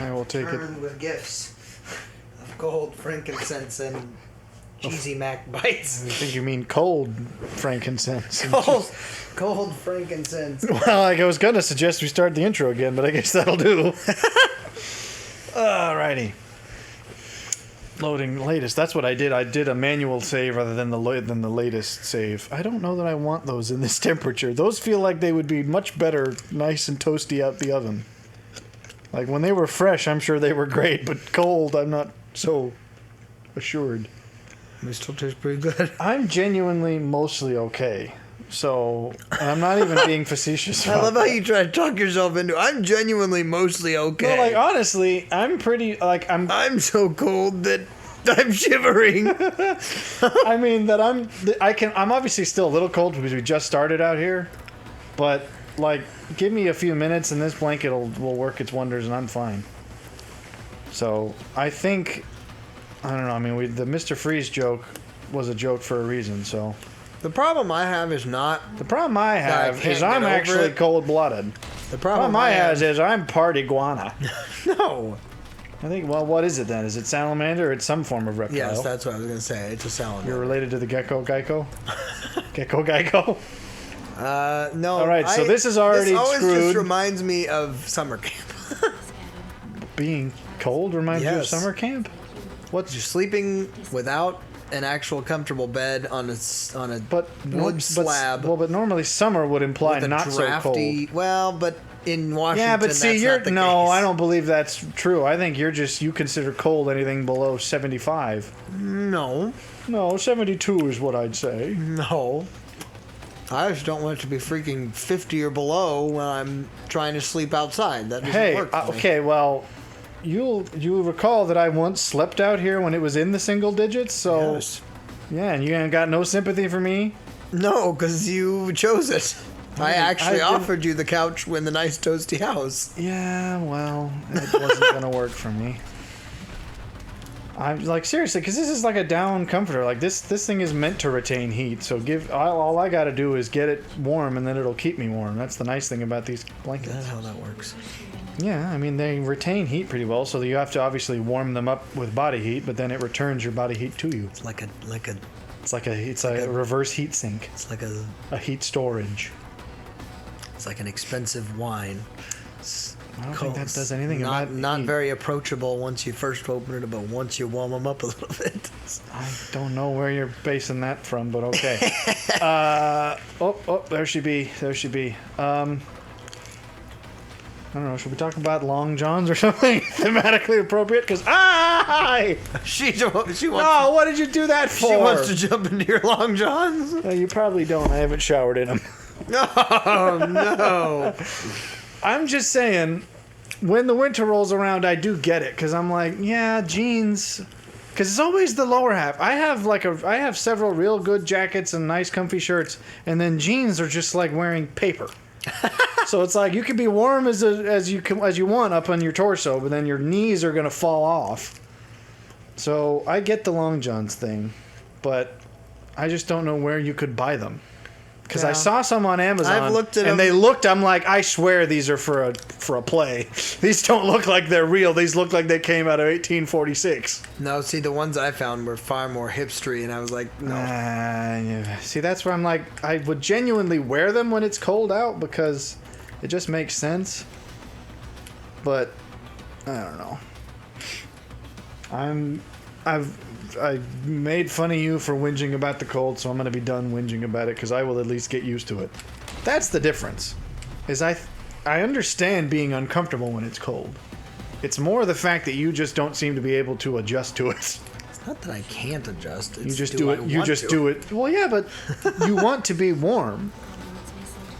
I will take it. Returned with gifts of gold, frankincense, and cheesy mac bites. I think you mean cold frankincense. Cold frankincense. Well, like I was going to suggest we start the intro again, but I guess that'll do. Alrighty. Loading latest. That's what I did. I did a manual save rather than the latest save. I don't know that I want those in this temperature. Those feel like they would be much better, nice and toasty out the oven. Like when they were fresh, I'm sure they were great, but cold, I'm not so assured. They still taste pretty good. I'm genuinely mostly okay. So, and I'm not even being facetious. I love how you try to talk yourself into. I'm genuinely mostly okay. No, like honestly, I'm pretty like I'm so cold that I'm shivering. I mean that I'm obviously still a little cold because we just started out here, but like give me a few minutes and this blanket will work its wonders and I'm fine. So I think I don't know. I mean, the Mr. Freeze joke was a joke for a reason. So. The problem I have is not... The problem I have is I'm actually cold-blooded. The problem I have is I'm part iguana. No. I think, well, what is it then? Is it salamander or it's some form of reptile? Yes, that's what I was going to say. It's a salamander. You're related to the gecko geico? Gecko geico? No. All right, so this is already this always screwed. just reminds me of summer camp. Being cold reminds you of summer camp? What's you're sleeping without an actual comfortable bed on a wood slab. But normally summer would imply not so cold. Well, but in Washington, yeah, but see, that's not the case. I don't believe that's true. I think you consider cold anything below 75. No, 72 is what I'd say. No, I just don't want it to be freaking 50 or below when I'm trying to sleep outside. That doesn't work for me. Okay, well. You'll recall that I once slept out here when it was in the single digits, so yes. Yeah, and you ain't got no sympathy for me? No, because you chose it. I actually offered you the couch with the nice toasty house. Yeah, well, it wasn't gonna work for me. I'm like seriously, because this is like a down comforter. Like this thing is meant to retain heat. So all I got to do is get it warm, and then it'll keep me warm. That's the nice thing about these blankets. That's how that works. Yeah, I mean they retain heat pretty well, so you have to obviously warm them up with body heat, but then it returns your body heat to you. It's like a reverse heat sink. It's like a heat storage. It's like an expensive wine. I don't think that does anything about not heat. very approachable once you first open it, but once you warm them up a little bit. I don't know where you're basing that from, but okay. There she be. I don't know, should we talk about long johns or something thematically appropriate? Because she wants. No, what did you do that for? She wants to jump into your long johns. You probably don't. I haven't showered in them. Oh no! I'm just saying, when the winter rolls around, I do get it because I'm like, yeah, jeans. Because it's always the lower half. I have several real good jackets and nice comfy shirts, and then jeans are just like wearing paper. So it's like you can be warm as you want up on your torso, but then your knees are gonna fall off. So I get the long johns thing, but I just don't know where you could buy them. Because I saw some on Amazon, I've looked at and they looked. I'm like, I swear these are for a play. These don't look like they're real. These look like they came out of 1846. No, see, the ones I found were far more hipstery, and I was like, no. Yeah. See, that's where I'm like, I would genuinely wear them when it's cold out because it just makes sense. But I don't know. I made fun of you for whinging about the cold, so I'm going to be done whinging about it because I will at least get used to it. That's the difference. Is I understand being uncomfortable when it's cold. It's more the fact that you just don't seem to be able to adjust to it. It's not that I can't adjust. It's you just do it. You just do it. Well, yeah, but you want to be warm.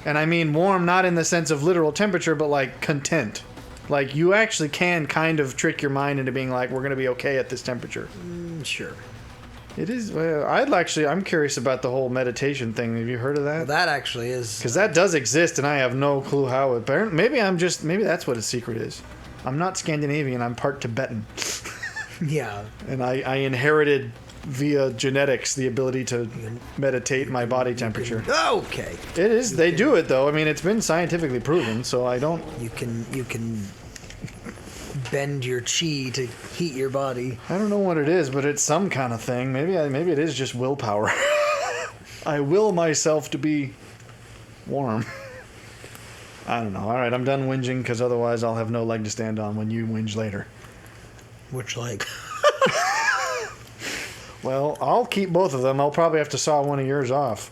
And I mean warm not in the sense of literal temperature, but like content. Like, you actually can kind of trick your mind into being like, we're going to be okay at this temperature. Sure. It is. I'm curious about the whole meditation thing. Have you heard of that? Well, that actually is. Because that does exist, and I have no clue how it. Maybe that's what a secret is. I'm not Scandinavian. I'm part Tibetan. Yeah. And I inherited via genetics the ability to meditate my body temperature. Okay. It is. They do it though. I mean, it's been scientifically proven. So I don't. You can bend your chi to heat your body. I don't know what it is, but it's some kind of thing. Maybe it is just willpower. I will myself to be warm. I don't know. All right, I'm done whinging because otherwise I'll have no leg to stand on when you whinge later. Which leg? Well, I'll keep both of them. I'll probably have to saw one of yours off.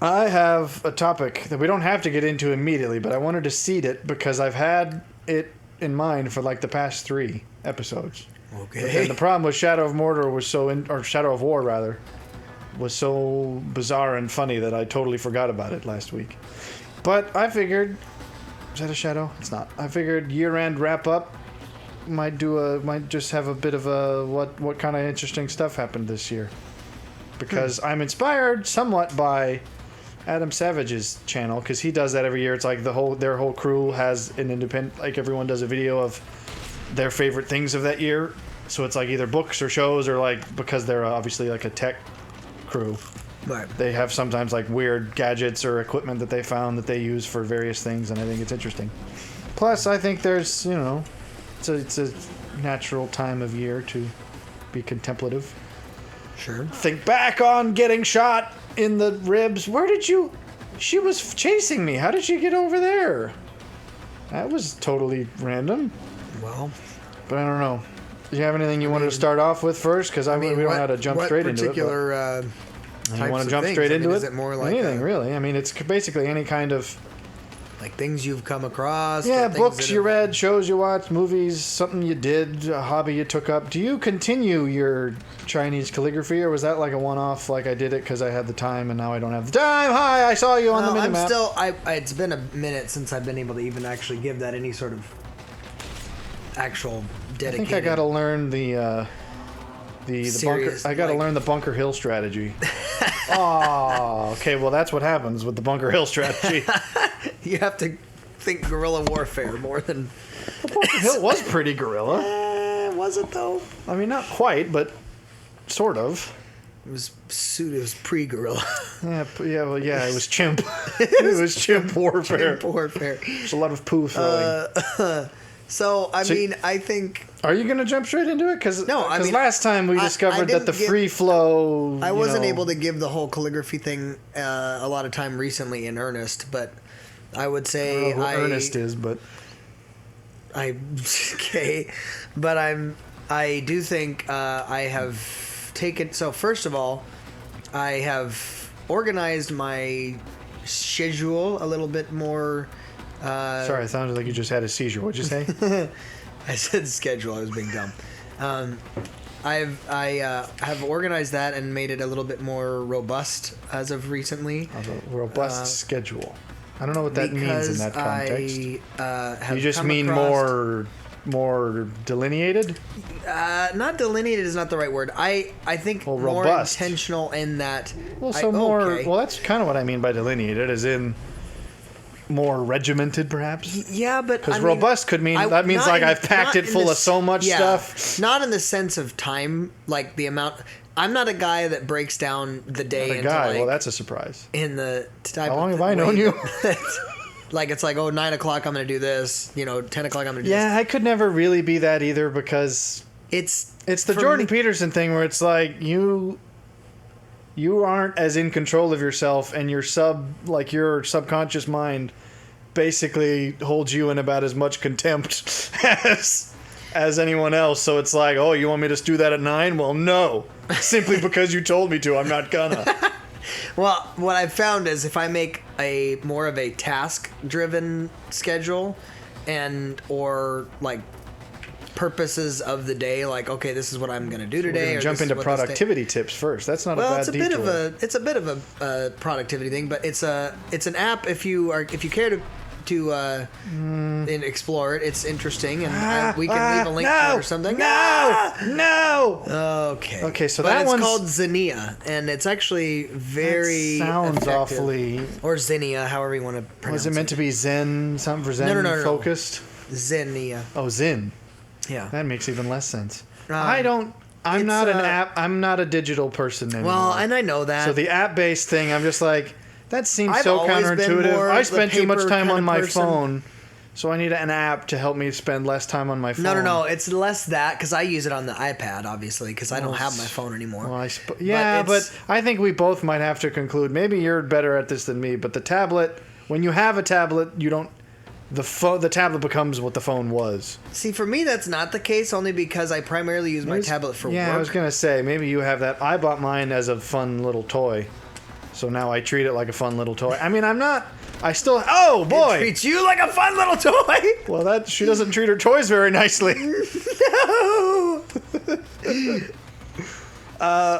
I have a topic that we don't have to get into immediately, but I wanted to seed it because I've had it in mind for like the past 3 episodes. Okay. And the problem with Shadow of Mordor was or Shadow of War rather, was so bizarre and funny that I totally forgot about it last week. But I figured, is that a shadow? It's not. I figured year-end wrap-up might just have a bit of a what kind of interesting stuff happened this year. Because I'm inspired somewhat by Adam Savage's channel, because he does that every year. It's like their whole crew has an independent, like everyone does a video of their favorite things of that year. So it's like either books or shows, or like, because they're obviously like a tech crew. Right. They have sometimes like weird gadgets or equipment that they found that they use for various things, and I think it's interesting. Plus, I think there's, it's a natural time of year to be contemplative. Sure. Think back on getting shot in the ribs. She was chasing me. How did she get over there? That was totally random. Well, but I don't know. Do you have anything you wanted to start off with first? Because we don't know how to jump straight into it. What particular you want to jump straight into it? Is it more like anything, really? I mean, it's basically any kind of... Like things you've come across? Yeah, books you read, shows you watched, movies, something you did, a hobby you took up. Do you continue your Chinese calligraphy, or was that like a one-off, like I did it because I had the time and now I don't have the time? Hi, I saw you on the minimap. It's been a minute since I've been able to even actually give that any sort of actual dedicated... I think I got to learn the bunker. I got to learn the Bunker Hill strategy. Oh, okay. Well, that's what happens with the Bunker Hill strategy. You have to think guerrilla warfare more than... Well, Bunker Hill was pretty guerrilla. Was it, though? I mean, not quite, but sort of. It was pre-guerrilla. It was chimp. It was chimp warfare. Chimp warfare. There's a lot of poo throwing. I think... Are you going to jump straight into it? Because I mean, last time we discovered that the free flow... I wasn't able to give the whole calligraphy thing a lot of time recently in earnest, but I would say... I don't know who Ernest is, but... Okay. But I do think I have taken... So, first of all, I have organized my schedule a little bit more... Sorry, it sounded like you just had a seizure. What'd you say? I said schedule. I was being dumb. I have organized that and made it a little bit more robust as of recently. A robust schedule. I don't know what that means in that context. You just mean more delineated? Not delineated is not the right word. I think more robust. Intentional in that. Well, Well, that's kind of what I mean by delineated, as in more regimented, perhaps. Yeah, but because robust could mean that means like I've packed it full of so much stuff. Not in the sense of time, like the amount. I'm not a guy that breaks down the day. Not a guy. Well, that's a surprise. In the type. How long have I known you? Like it's like 9 o'clock I'm going to do this. 10 o'clock I'm going to do this. Yeah, I could never really be that either because it's the Jordan Peterson thing where it's like you aren't as in control of yourself, and your subconscious mind basically holds you in about as much contempt as anyone else. So it's like, oh, you want me to do that at 9? Well, no. Simply because you told me to, I'm not gonna. Well, what I've found is if I make a more of a task-driven schedule or like purposes of the day, like, okay, this is what I'm going to do today. We're gonna jump into productivity tips first. That's not a bad detour. It's a bit of a productivity thing, but it's an app if you care to explore it. It's interesting, and we can leave a link to it or something. No. Okay. So it's called Zinnia, and it's actually very sounds effective. Awfully, or Zinnia, however you want to pronounce it. Was it meant to be Zen? Something for Zen focused? Zinnia. Oh, Zen. Yeah. That makes even less sense. I'm not an app. I'm not a digital person anymore. Well, and I know that. So the app-based thing, I'm just like, that seems so counterintuitive. I spend too much time on my phone So I need an app to help me spend less time on my phone. No. It's less that because I use it on the iPad, obviously, because I don't have my phone anymore. Well, but I think we both might have to conclude. Maybe you're better at this than me, but the tablet. When you have a tablet, you don't. The tablet becomes what the phone was. See, for me, that's not the case, only because I primarily use my tablet for work. Yeah, I was gonna say maybe you have that. I bought mine as a fun little toy, so now I treat it like a fun little toy. I mean, I'm not. I still. Oh boy! It treats you like a fun little toy. Well, she doesn't treat her toys very nicely. No.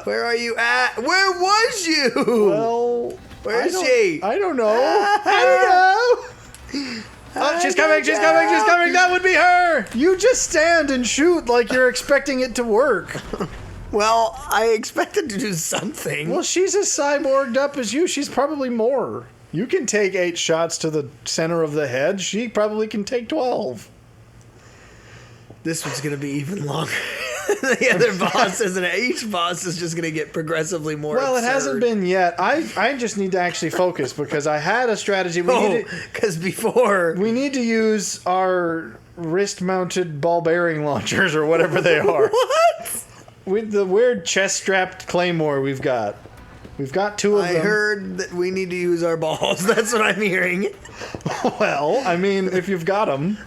Where are you at? Where was you? Well, where is she? I don't know. I don't know. Oh, she's coming! She's coming! She's coming! That would be her. You just stand and shoot like you're expecting it to work. Well, I expected to do something. Well, she's as cyborged up as you. She's probably more. You can take 8 shots to the center of the head. She probably can take 12. This one's going to be even longer than the other boss, isn't it? Each boss is just going to get progressively more absurd. It hasn't been yet. I just need to actually focus because I had a strategy. Because before... We need to use our wrist-mounted ball bearing launchers or whatever they are. What? With the weird chest-strapped claymore we've got. We've got 2 of them. I heard that we need to use our balls. That's what I'm hearing. Well, I mean, if you've got them.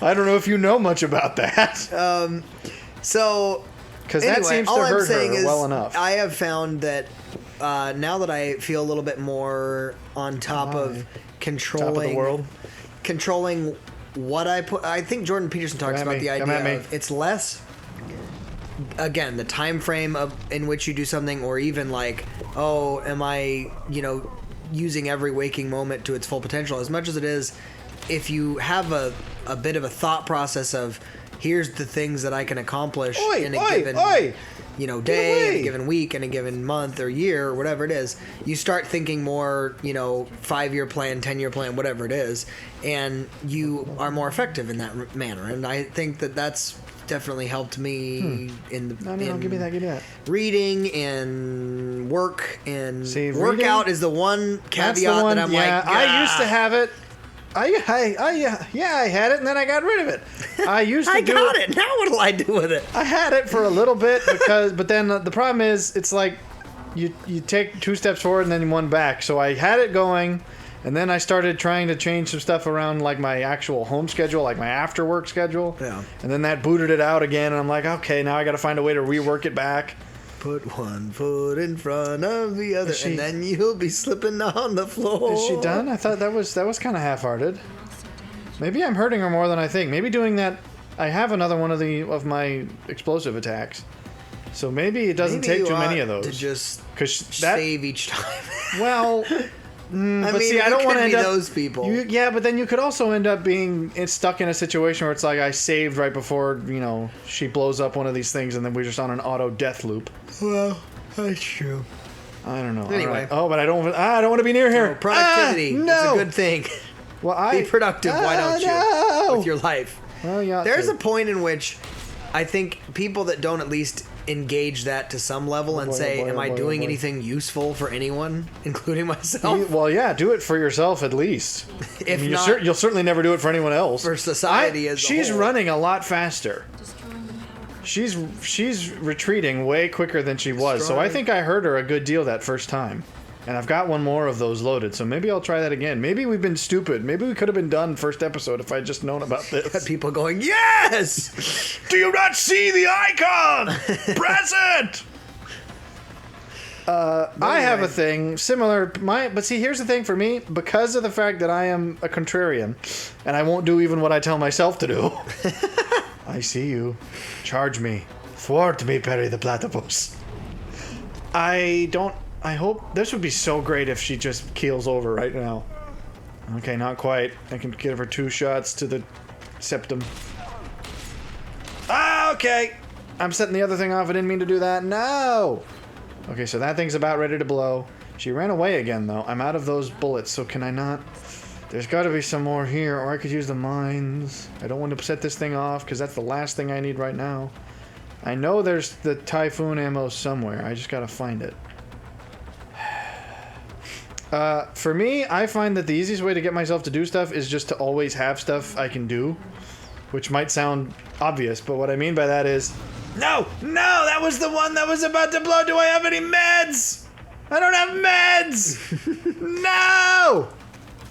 I don't know if you know much about that. So... Because that seems to hurt her well enough. I have found that now that I feel a little bit more on top of controlling... Top of the world? Controlling what I put... I think Jordan Peterson talks about the idea of it's less... Again, the time frame in which you do something, or even like, oh, am I, using every waking moment to its full potential? As much as it is, if you have a bit of a thought process of, here's the things that I can accomplish in a given, day, in a given week, in a given month or year, or whatever it is, you start thinking more, 5-year plan, 10-year plan, whatever it is, and you are more effective in that manner. And I think that that's definitely helped me in give me that. Reading and work and reading, workout is the one caveat that I'm like, I used to have it. I had it and then I got rid of it. I used to got it. Now what do I do with it? I had it for a little bit but then the problem is it's like you take 2 steps forward and then 1 back. So I had it going. And then I started trying to change some stuff around, like my actual home schedule, like my after work schedule. Yeah. And then that booted it out again, and I'm like, okay, now I got to find a way to rework it back. Put 1 foot in front of the other, and then you'll be slipping on the floor. Is she done? I thought that was kind of half-hearted. Maybe I'm hurting her more than I think. Maybe doing that. I have another one of my explosive attacks, so maybe it doesn't take too many of those. To just save each time. Well. But see, I don't want to end up those people. But then you could also end up being stuck in a situation where it's like I saved right before she blows up one of these things, and then we're just on an auto death loop. Well, that's true. I don't know. Anyway, right. But I don't want to be near here. Productivity. No, it's a good thing. Well, be productive. Why don't you with your life? Well, yeah. There's a point in which I think people that don't at least engage that to some level and say, am I doing anything useful for anyone, including myself? Well, yeah, do it for yourself at least. If not, you'll certainly never do it for anyone else. For society as a whole. She's running a lot faster. She's retreating way quicker than she was, so I think I hurt her a good deal that first time. And I've got 1 more of those loaded, so maybe I'll try that again. Maybe we've been stupid. Maybe we could have been done first episode if I'd just known about this. Had people going, yes! Do you not see the icon? Present! I have a thing similar. But see, here's the thing for me. Because of the fact that I am a contrarian, and I won't do even what I tell myself to do. I see you. Charge me. Thwart me, Perry the Platypus. I hope this would be so great if she just keels over right now. Okay, not quite. I can give her 2 shots to the septum. Okay. I'm setting the other thing off. I didn't mean to do that. No. Okay, so that thing's about ready to blow. She ran away again, though. I'm out of those bullets, so can I not? There's got to be some more here, or I could use the mines. I don't want to set this thing off, because that's the last thing I need right now. I know there's the Typhoon ammo somewhere. I just got to find it. For me, I find that the easiest way to get myself to do stuff is just to always have stuff I can do, which might sound obvious, but what I mean by that is, no, that was the one that was about to blow. Do I have any meds? I don't have meds. No,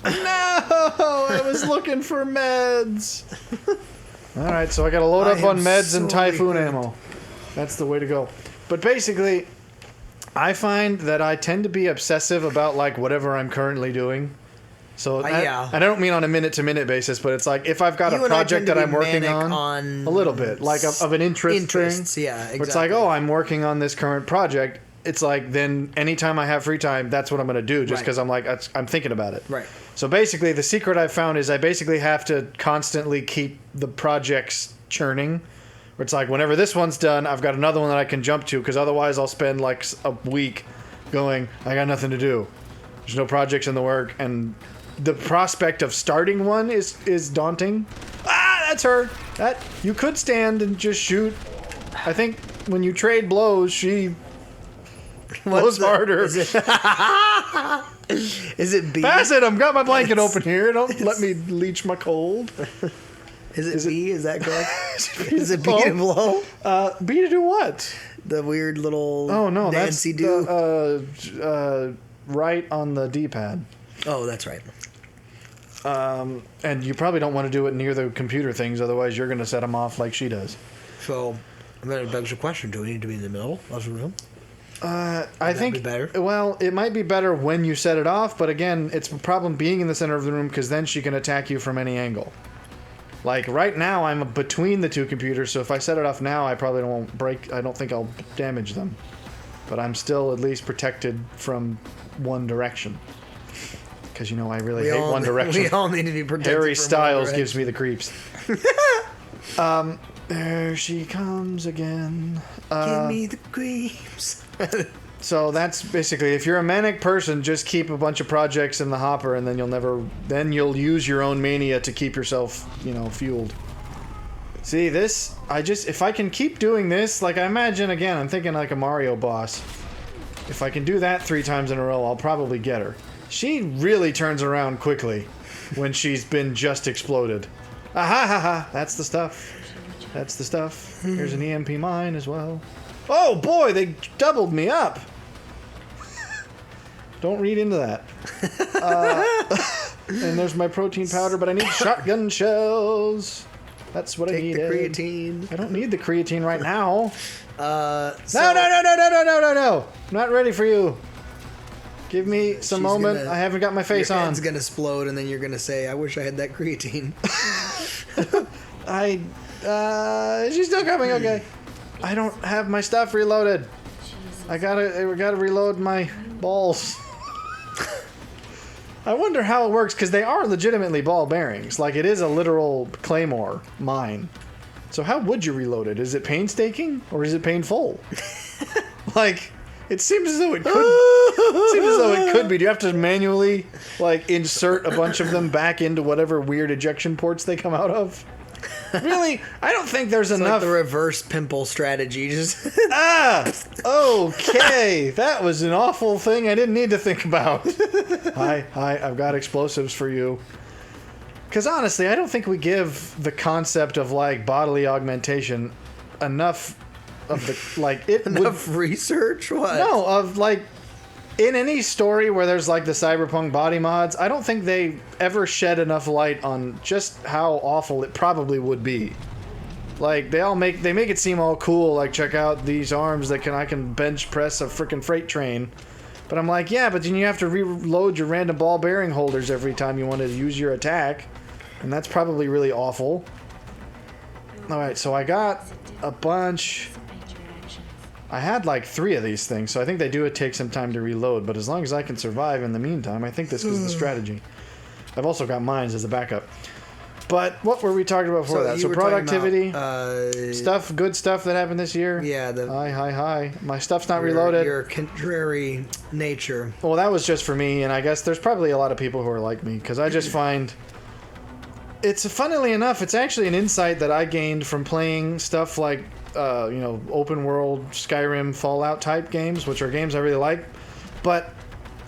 I was looking for meds. All right, so I got to load up on meds and typhoon ammo. That's the way to go. But basically, I find that I tend to be obsessive about like whatever I'm currently doing. So I don't mean on a minute-to-minute basis, but it's like if I've got a project that I'm working on a little bit, like of an interest thing. Yeah, exactly. Where it's like, oh, I'm working on this current project. It's like then anytime I have free time, that's what I'm going to do, just because I'm like I'm thinking about it. Right. So basically, the secret I've found is I basically have to constantly keep the projects churning. Where it's like whenever this one's done, I've got another one that I can jump to, because otherwise I'll spend like a week going, I got nothing to do. There's no projects in the work, and the prospect of starting one is daunting. Ah, that's her. That you could stand and just shoot. I think when you trade blows, she blows harder. Is it B? Pass it. I've got my blanket open here. Don't let me leech my cold. Is it B? Is that correct? Is it B to blow? B to do what? The weird little that's do. Right on the D-pad. Oh, that's right. And you probably don't want to do it near the computer things, otherwise you're going to set them off like she does. So, that begs the question: do we need to be in the middle of the room? I think. Be better? Well, it might be better when you set it off, but again, it's a problem being in the center of the room because then she can attack you from any angle. Like right now, I'm between the two computers, so if I set it off now, I probably won't break. I don't think I'll damage them, but I'm still at least protected from one direction. Because I really hate One Direction. We all need to be protected. Harry from Styles gives me the creeps. There she comes again. Give me the creeps. So that's basically, if you're a manic person, just keep a bunch of projects in the hopper, and then you'll use your own mania to keep yourself, fueled. See this? If I can keep doing this, like I imagine again, I'm thinking like a Mario boss. If I can do that 3 times in a row, I'll probably get her. She really turns around quickly when she's been just exploded. Aha ha ha! That's the stuff. That's the stuff. Here's an EMP mine as well. Oh boy, they doubled me up. Don't read into that. And there's my protein powder, but I need shotgun shells. That's what I need. Take the creatine. I don't need the creatine right now. No. No. I'm not ready for you. Give me some moment. I haven't got my face your on. head's gonna explode, and then you're gonna say, "I wish I had that creatine." She's still coming. Okay. I don't have my stuff reloaded. I gotta reload my balls. I wonder how it works, because they are legitimately ball bearings. Like, it is a literal claymore mine. So how would you reload it? Is it painstaking or is it painful? Like, it seems as though it could be. Do you have to manually insert a bunch of them back into whatever weird ejection ports they come out of? Really? I don't think there's enough. Like the reverse pimple strategy. Just okay. That was an awful thing I didn't need to think about. Hi, I've got explosives for you. Because honestly, I don't think we give the concept of bodily augmentation enough of the enough research. What? No, of in any story where there's the cyberpunk body mods, I don't think they ever shed enough light on just how awful it probably would be. They make it seem all cool, check out these arms I can bench press a freaking freight train. But I'm like, yeah, but then you have to reload your random ball bearing holders every time you want to use your attack. And that's probably really awful. Alright, so I got a bunch. I had 3 of these things, so I think they do take some time to reload, but as long as I can survive in the meantime, I think this is the strategy. I've also got mines as a backup. But what were we talking about before that? So productivity, good stuff that happened this year. Yeah. Hi. My stuff's not reloaded. Your contrary nature. Well, that was just for me, and I guess there's probably a lot of people who are like me, because I just find... funnily enough, it's actually an insight that I gained from playing stuff like open world Skyrim, Fallout type games, which are games I really like. But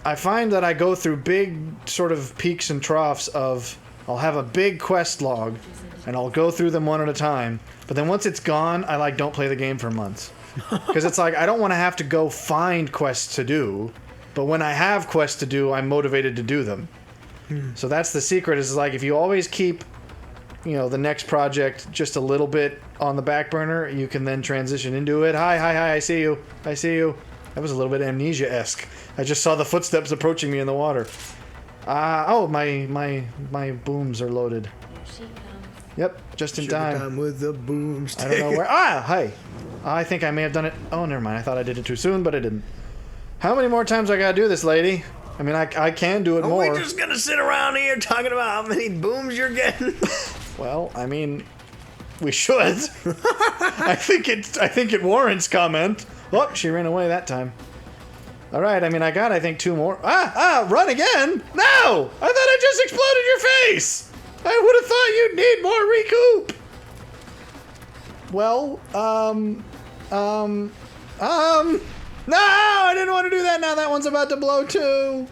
I find that I go through big sort of peaks and troughs of I'll have a big quest log and I'll go through them one at a time. But then once it's gone, I like don't play the game for months. Because it's like I don't want to have to go find quests to do. But when I have quests to do, I'm motivated to do them. So that's the secret is like if you always keep, the next project just a little bit on the back burner, you can then transition into it. Hi, I see you. I see you. That was a little bit Amnesia-esque. I just saw the footsteps approaching me in the water. My booms are loaded. Here she comes. Yep, just in time. with the boomstick. I don't know where. Hi. I think I may have done it. Oh, never mind. I thought I did it too soon, but I didn't. How many more times I gotta do this, lady? I mean, I can do it Are more. we just gonna sit around here talking about how many booms you're getting? Well, I mean, we should. I think it warrants comment. Oh, she ran away that time. All right, I mean, I got, I think, 2 more. Run again? No! I thought I just exploded your face! I would have thought you'd need more recoup! Well, no! I didn't want to do that. Now that one's about to blow, too.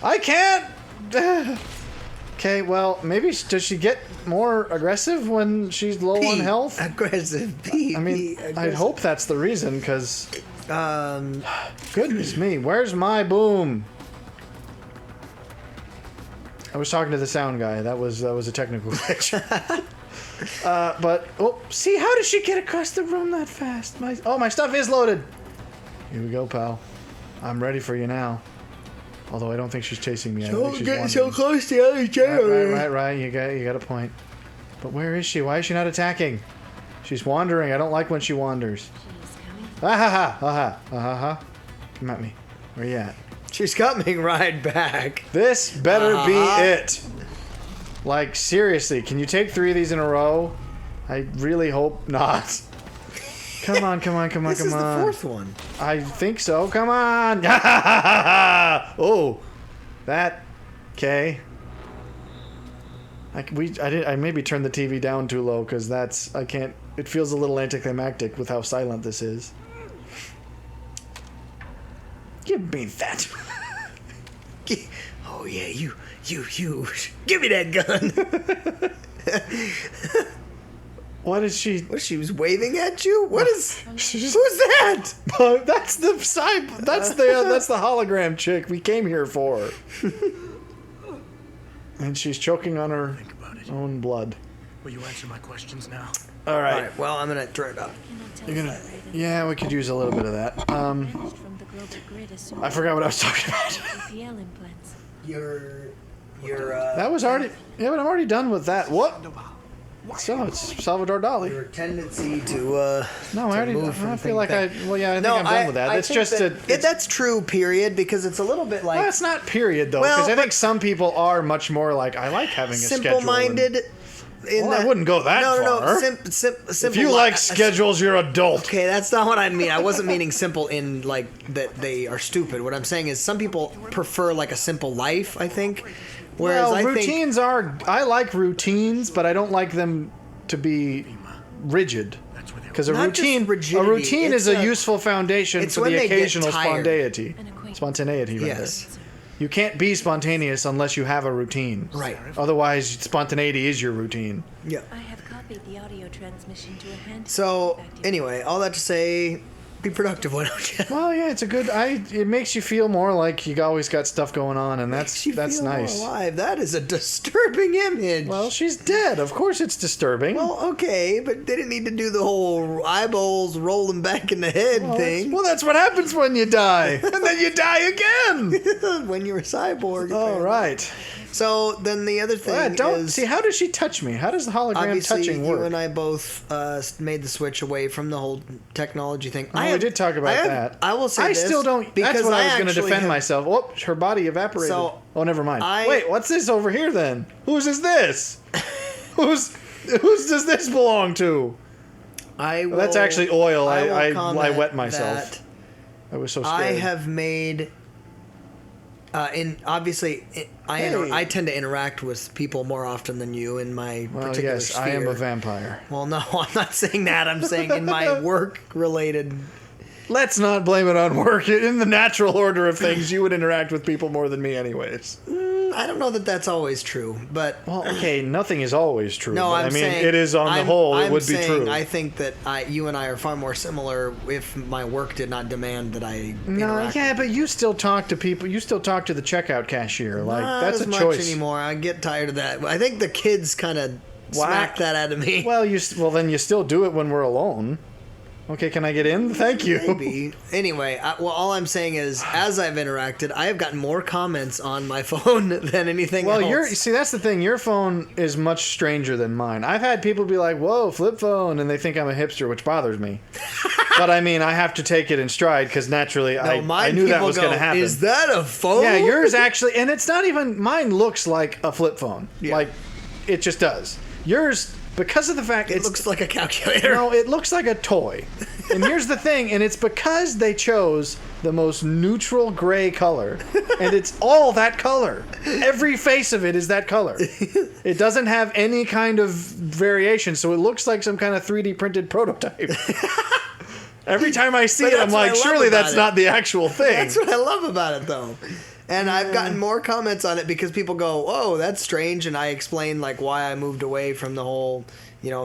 I can't... Okay, well, maybe does she get more aggressive when she's low on health? Aggressive. I mean, I hope that's the reason, because... Goodness me, where's my boom? I was talking to the sound guy. That was a technical glitch. See, how did she get across the room that fast? My stuff is loaded. Here we go, pal. I'm ready for you now. Although I don't think she's chasing me. I think she's getting so close to the other chair. Right. You got a point. But where is she? Why is she not attacking? She's wandering. I don't like when she wanders. She's coming. Come at me. Where you at? She's coming right back. This better be it. Like, seriously, can you take 3 of these in a row? I really hope not. Come on. This is the 4th one. I think so. Come on. Oh, that. Okay. I maybe turned the TV down too low because I can't. It feels a little anticlimactic with how silent this is. Give me that. Oh yeah, you. Give me that gun. What is she? What, she was waving at you? Who's that? That's the side. That's the hologram chick we came here for. And she's choking on her own blood. Will you answer my questions now? All right. Alright, well, I'm gonna turn it up. You're gonna. Yeah, we could use a little bit of that. I forgot what I was talking about. That was already. Yeah, but I'm already done with that. What? So it's Salvador Dali. Your tendency to No, I already. I feel like I. Well, yeah, I think I'm done with that. It's just that's true. Period. Because it's a little bit like. Well, it's not period though, because I think some people are much more like I like having a schedule. Simple-minded. I wouldn't go that far. No. Simple. If you like schedules, you're adult. Okay, that's not what I mean. I wasn't meaning simple in like that they are stupid. What I'm saying is some people prefer like a simple life. I think. Whereas I routines are. I like routines, but I don't like them to be rigid. Because a routine is a useful foundation for the occasional spontaneity. Spontaneity, rather. Yes. You can't be spontaneous unless you have a routine. Right. Otherwise, spontaneity is your routine. Yeah. I have copied the audio transmission to a hand. So anyway, all that to say, be productive. Why don't you? Well, yeah, it's a good. It makes you feel more like you always got stuff going on, and that's nice. More alive. That is a disturbing image. Well, she's dead. Of course, it's disturbing. Well, okay, but they didn't need to do the whole eyeballs rolling back in the head thing. Well, that's what happens when you die, and then you die again. When you're a cyborg. All right. So then the other thing is... See, how does she touch me? How does the hologram touching work? You and I both made the switch away from the whole technology thing. We did talk about that. I will say I this. still don't... That's what I was going to defend myself. Oh, her body evaporated. So, never mind. Wait, what's this over here then? Whose is this? Whose does this belong to? That's actually oil. I wet myself. I was so scared. I have made... I tend to interact with people more often than you in my particular sphere. I am a vampire. Well, no, I'm not saying that. I'm saying in my work-related Let's not blame it on work. In the natural order of things, you would interact with people more than me anyways. I don't know that that's always true, but Well, okay, nothing is always true. no, but, I'm I mean, saying it is on the whole, it I'm would be saying true. I think that you and I are far more similar if my work did not demand that I No, interact. yeah, but you still talk to people. You still talk to the checkout cashier. Like Not that's as a much choice. anymore. I get tired of that. I think the kids kind of Why? smacked that out of me. Well, then you still do it when we're alone. Okay, can I get in? Thank you. Maybe. Anyway, all I'm saying is, as I've interacted, I have gotten more comments on my phone than anything Well, else. see, that's the thing. Your phone is much stranger than mine. I've had people be like, "Whoa, flip phone," and they think I'm a hipster, which bothers me. But I mean, I have to take it in stride because naturally, I knew that was going to happen. Is that a phone? Yeah, yours actually, and it's not even mine. Looks like a flip phone. Yeah. Like, it just does. Yours, because of the fact It looks like a calculator. No, it looks like a toy. And here's the thing, and it's because they chose the most neutral gray color, and it's all that color. Every face of it is that color. It doesn't have any kind of variation, so it looks like some kind of 3D printed prototype. Every time I see But it, I'm that's what I like, love surely about that's it. not the actual thing. That's what I love about it, though. And I've gotten more comments on it because people go, "Oh, that's strange," and I explain like why I moved away from the whole,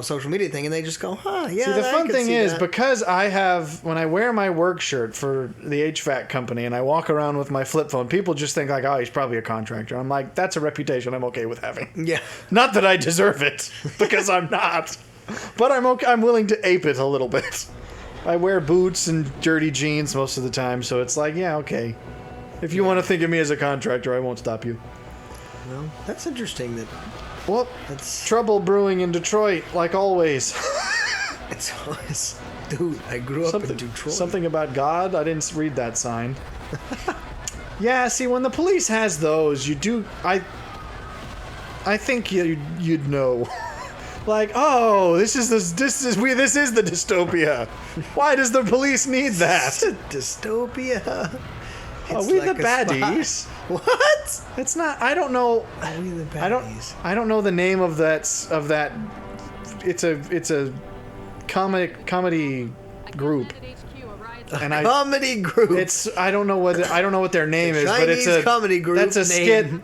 social media thing, and they just go, "Huh, yeah." See, the I fun could thing see is, that." because when I wear my work shirt for the HVAC company and I walk around with my flip phone, people just think like, oh, he's probably a contractor. I'm like, that's a reputation I'm okay with having. Yeah. Not that I deserve it, because I'm not. But I'm willing to ape it a little bit. I wear boots and dirty jeans most of the time, so it's like, yeah, okay. If you want to think of me as a contractor, I won't stop you. Well, that's interesting. Well, That's trouble brewing in Detroit, like always. it's always, dude. I grew up in Detroit. Something about God? I didn't read that sign. Yeah, see, when the police has those, you do. I think you'd know. Like, oh, this is the dystopia. Why does the police need that? Dystopia. Are It's we like the a baddies? spy. What? It's not. I don't know. Are we the baddies? I don't know the name of that. It's a comedy group. And Comedy group. I don't know what their name is, but it's Chinese a comedy group. That's a skit. name.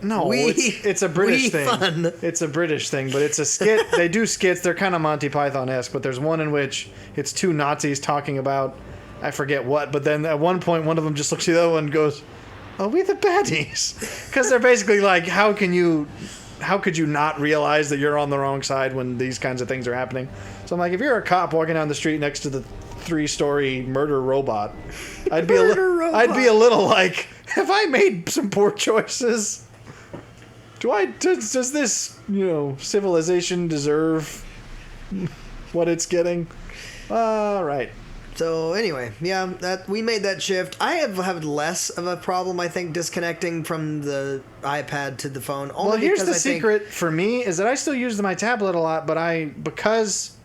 No, We- it's a British we thing. fun. It's a British thing, but it's a skit. They do skits. They're kind of Monty Python-esque, but there's one in which it's two Nazis talking about I forget what, but then at one point one of them just looks at the other one and goes, "Are we the baddies?" Because they're basically like, how could you not realize that you're on the wrong side when these kinds of things are happening? So I'm like, if you're a cop walking down the street next to the 3-story murder robot, I'd be a little like, have I made some poor choices? Does this civilization deserve what it's getting? All right. So anyway, yeah, that we made that shift. I have had less of a problem, I think, disconnecting from the iPad to the phone. Only Well, here's because the I think- secret for me is that I still use my tablet a lot, but because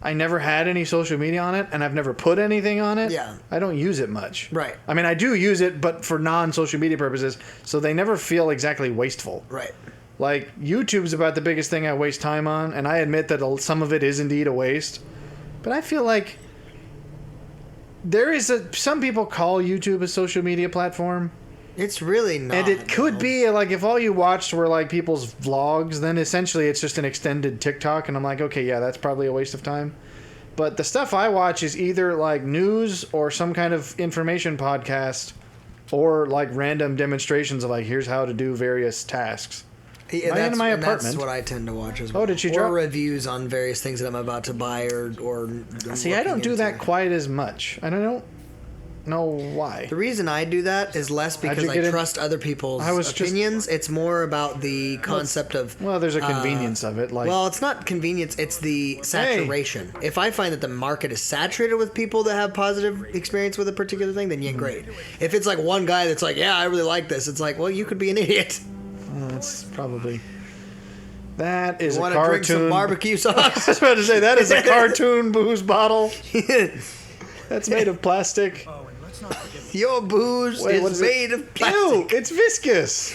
I never had any social media on it and I've never put anything on it, Yeah. I don't use it much. Right. I mean, I do use it, but for non-social media purposes, so they never feel exactly wasteful. Right. Like, YouTube's about the biggest thing I waste time on, and I admit that some of it is indeed a waste. But I feel like some people call YouTube a social media platform. It's really not. And it could no. be, like, if all you watched were, like, people's vlogs, then essentially it's just an extended TikTok, and I'm like, okay, yeah, that's probably a waste of time. But the stuff I watch is either, like, news or some kind of information podcast or, like, random demonstrations of, like, here's how to do various tasks. Yeah, in my and apartment. That's what I tend to watch as well. Oh, did she or drop- reviews on various things that I'm about to buy or See, I don't looking do that into. quite as much. I don't know why. The reason I do that is less because you I get in- trust other people's I was just- opinions. It's more about the concept of. Well, there's a convenience of it. Like, Well, it's not convenience, it's the saturation. If I find that the market is saturated with people that have positive experience with a particular thing, then yeah, great. If it's like one guy that's like, yeah, I really like this, it's like, well, you could be an idiot. that's probably... That is a Want to drink some cartoon... barbecue I sauce? was about to say, that is a cartoon booze bottle. That's made of plastic. Oh, and let's not forget Your booze Wait, what is is it? made of Ew, plastic. it's viscous.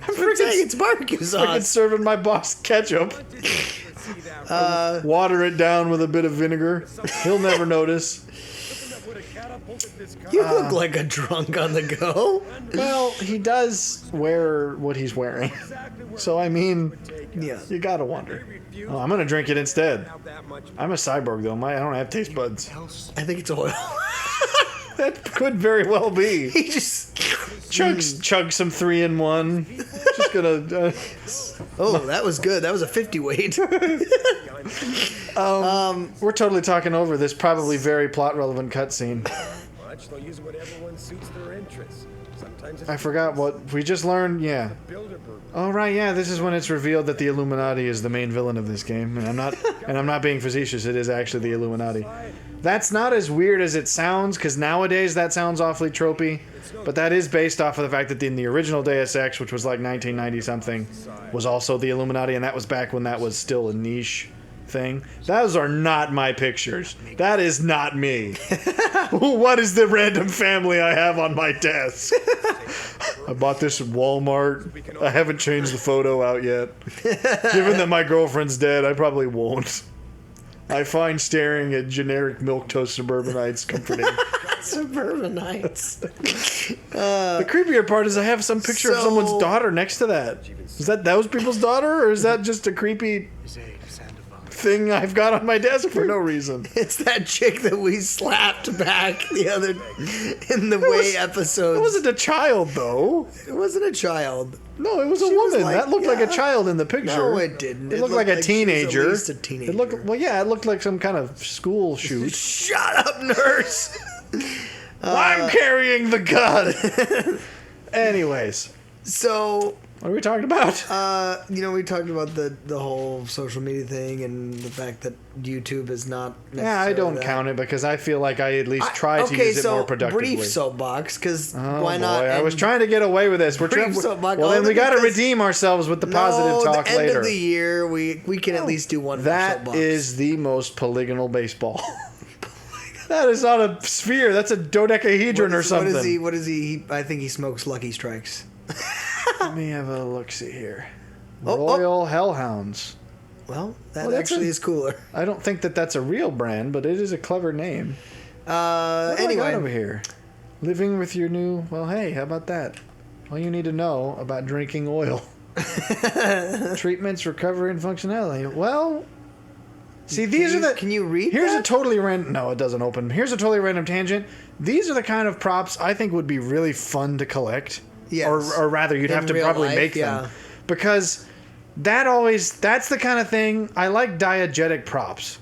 I'm saying it's barbecue Fucking sauce. serving my boss ketchup. Water it down with a bit of vinegar. He'll never notice. You look like a drunk on the go. Well, he does wear what he's wearing. So, I mean, Yeah. you gotta wonder. Oh, I'm gonna drink it instead. I'm a cyborg, though. I don't have taste buds. I think it's oil. That could very well be. He just... Chug some 3-in-1. Just gonna... Oh, that was good. That was a 50 weight. We're totally talking over this probably very plot-relevant cutscene. They'll use whatever one suits their interests. Sometimes it's I forgot what we just learned. Yeah. Bilderberg. Oh right, yeah. This is when it's revealed that the Illuminati is the main villain of this game, and I'm not being facetious. It is actually the Illuminati. That's not as weird as it sounds, because nowadays that sounds awfully tropey. But that is based off of the fact that in the original Deus Ex, which was like 1990 something, was also the Illuminati, and that was back when that was still a niche thing. Those are not my pictures. That is not me. What is the random family I have on my desk? I bought this at Walmart. I haven't changed the photo out yet. Given that my girlfriend's dead, I probably won't. I find staring at generic milquetoast suburbanites comforting. Suburbanites. The creepier part is I have some picture of someone's daughter next to that. Is that those people's daughter, or is that just a creepy thing I've got on my desk for no reason? It's that chick that we slapped back the other in the Way episodes. It wasn't a child, though. It wasn't a child. No, it was a She was woman. like- that looked like a yeah. child in the picture. No, it didn't. It looked like a she was teenager. at least a teenager. It looked it looked like some kind of school shoot. Shut up, nurse. I'm carrying the gun. Anyways, So, what are we talking about? we talked about the whole social media thing and the fact that YouTube is not. Yeah, I don't count it because I feel like I at least try to use it more productively. Brief soapbox, because Oh, why not? boy, I was trying to get away with this. We're Brief trying. soapbox. Well, then Only we got to because- redeem ourselves with the positive talk the end later. of the year, we can at least do one. That soapbox. is the most polygonal baseball. That is not a sphere. That's a dodecahedron or something. What is he? I think he smokes Lucky Strikes. Let me have a look-see here. Oh, Royal Hellhounds. Well, that Well, that's actually a- is cooler. I don't think that that's a real brand, but it is a clever name. What do I got over Anyway, here? Living with your new... Well, hey, how about that? All you need to know about drinking oil. Treatments, recovery, and functionality. Well... See, these are the... Can you read Here's that? a totally random... No, it doesn't open. Here's a totally random tangent. These are the kind of props I think would be really fun to collect. Yes. Or rather, you'd In have to real probably life, make yeah. them. Because that's the kind of thing... I like diegetic props.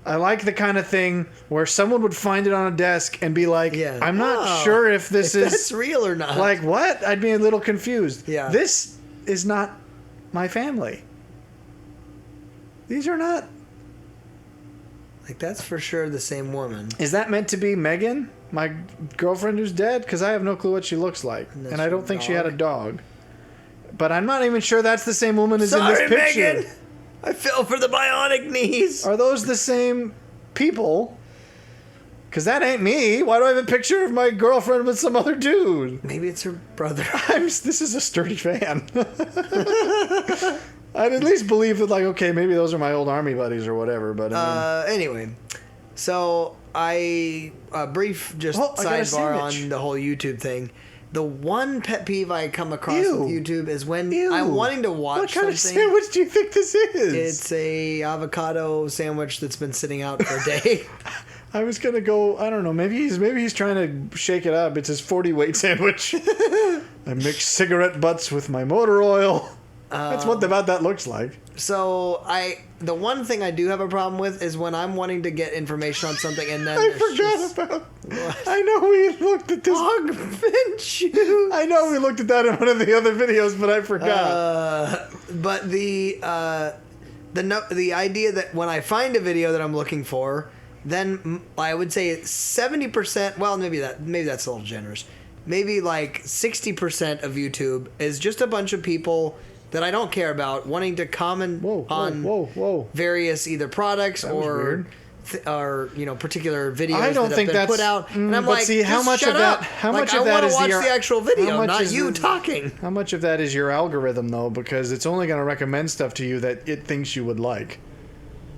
I like the kind of thing where someone would find it on a desk and be like, Yeah. I'm not Oh, sure if this is... that's real or not. Like, what? I'd be a little confused. Yeah. This is not my family. These are not... Like, that's for sure the same woman. Is that meant to be Megan, my girlfriend who's dead? Because I have no clue what she looks like, And that's and I don't your think she had a dog? dog. But I'm not even sure that's the same woman as in Sorry, this picture. Megan. I fell for the bionic knees. Are those the same people? Because that ain't me. Why do I have a picture of my girlfriend with some other dude? Maybe it's her brother. This is a sturdy fan. I'd at least believe that, like, okay, maybe those are my old army buddies or whatever. But I mean, Anyway, so brief just Oh, I got a sidebar sandwich. on the whole YouTube thing. The one pet peeve I come across Ew. with YouTube is when Ew. I'm wanting to watch what kind something. of sandwich do you think this is? It's a avocado sandwich that's been sitting out for a day. I was gonna go. I don't know. Maybe he's trying to shake it up. It's his 40 weight sandwich. I mix cigarette butts with my motor oil. That's what about that looks like. So the one thing I do have a problem with is when I'm wanting to get information on something and then I there's forgot just about. I know we looked at this. dog fin shoes. I know we looked at that in one of the other videos, but I forgot. But the idea that when I find a video that I'm looking for, then I would say 70%. Well, maybe that's a little generous. Maybe like 60% of YouTube is just a bunch of people that I don't care about wanting to comment on various either products That was weird. or particular videos I don't that think have been that's put out. And I'm but like, see, how just much shut of that? up. How Like, much of I that wanna is watch the the actual how video, much not is you the- talking. How much of that is your algorithm though? Because it's only going to recommend stuff to you that it thinks you would like.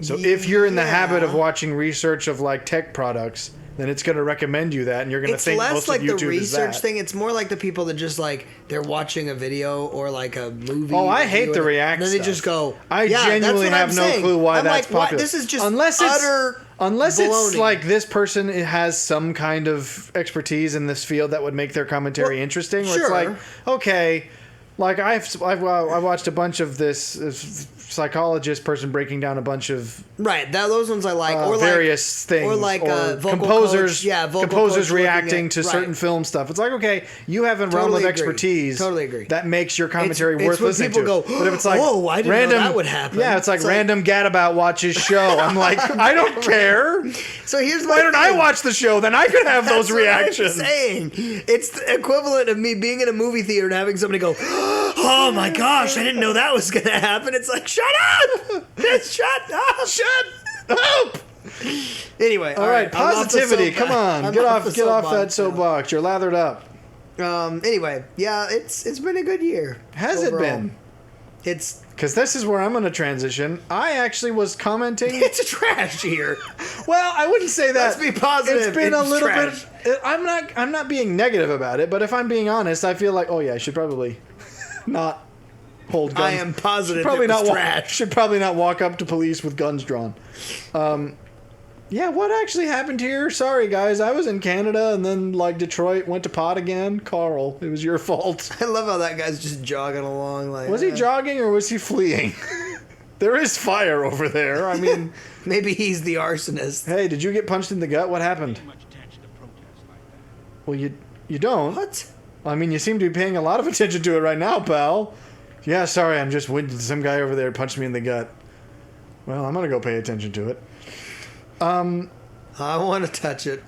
So if you're in the habit of Yeah. watching research of like tech products, then it's going to recommend you that, and you're going to It's think less most like of the YouTube is research that. thing. It's more like the people that just like they're watching a video or like a movie. Oh, I hate review the and react then they stuff. just go. I "Yeah, that's genuinely what have I'm no saying." clue why I'm that's like, what? popular. This is just unless utter. it's baloney. like this person has some kind of expertise in this field that would make their commentary Well, interesting. Where sure. it's like, okay, like I watched a bunch of this psychologist person breaking down a bunch of Right, those ones I like, or various things, or like vocal composers, coach, yeah, vocal composers coach looking reacting at- to right. certain film stuff. It's like, okay, you have a realm Totally of agree. expertise, Totally agree. that makes your commentary It's worth when listening people to. go, But if it's like, "Oh, I didn't know random, that would happen." yeah, it's like It's like- random gadabout watches show. I'm like, I don't care. So here's my Why don't I thing. watch the show? Then I could have those That's what I'm reactions. saying. It's the equivalent of me being in a movie theater and having somebody go, "Oh my gosh, I didn't know that was gonna happen." It's like, shut up, just shut up, Shut up! Anyway, All right, I'm off the positivity. soapbox. Come on, I'm get off off the that soapbox soapbox. You're lathered up. now. Anyway, yeah, it's been a good year. Has it overall. been? It's Because this is where I'm going to transition. I actually was commenting. it's a trash year. Well, I wouldn't say that. Let's be positive. It's been a It's little trash. bit. I'm not being negative about it, but if I'm being honest, I feel like, oh yeah, I should probably not hold guns. I am positive Should probably it was not trash. should probably not walk up to police with guns drawn. Yeah, what actually happened here? Sorry guys, I was in Canada and then like Detroit went to pot again. Carl, it was your fault. I love how that guy's just jogging along. Like, Was he jogging or was he fleeing? There is fire over there. I mean, Maybe he's the arsonist. hey, did you get punched in the gut? What happened? Well, you don't. What? I mean, you seem to be paying a lot of attention to it right now, pal. Yeah, sorry, I'm just winded. Some guy over there punched me in the gut. Well, I'm gonna go pay attention to it. I want to touch it.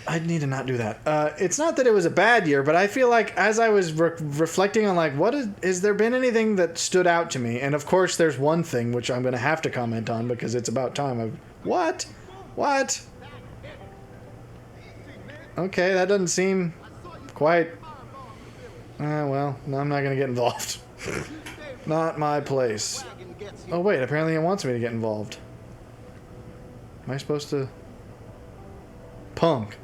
I need to not do that. It's not that it was a bad year, but I feel like as I was reflecting on like, what is there been anything that stood out to me? And of course, there's one thing which I'm gonna have to comment on because it's about time. What? Okay, that doesn't seem quite. Well, no, I'm not gonna get involved. Not my place. Oh wait, apparently it wants me to get involved. Am I supposed to? Punk.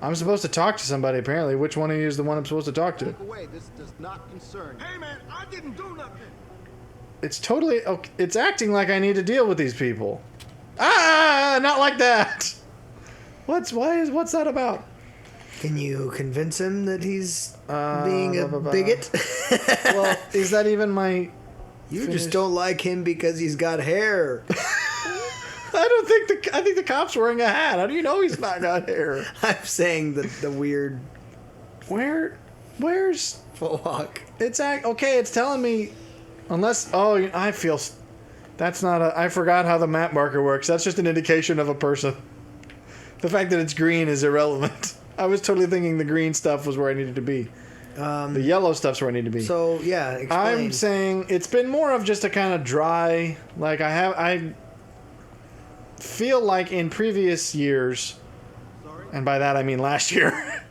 I'm supposed to talk to somebody, apparently. Which one of you is the one I'm supposed to talk to? Away, this does not concern. Hey man, I didn't do nothing. It's totally... Okay, it's acting like I need to deal with these people. Ah! Not like that! What's that about? Can you convince him that he's being a bigot? Well, is that even my... You just don't like him because he's got hair. I think the cop's wearing a hat. How do you know he's not got hair? I'm saying the weird Where's... walk. Okay, it's telling me... Unless... Oh, I feel... That's not a... I forgot how the map marker works. That's just an indication of a person. The fact that it's green is irrelevant. I was totally thinking the green stuff was where I needed to be. The yellow stuff's where I need to be. So yeah, explain. I'm saying it's been more of just a kind of dry... Like, I feel like in previous years... And by that I mean last year...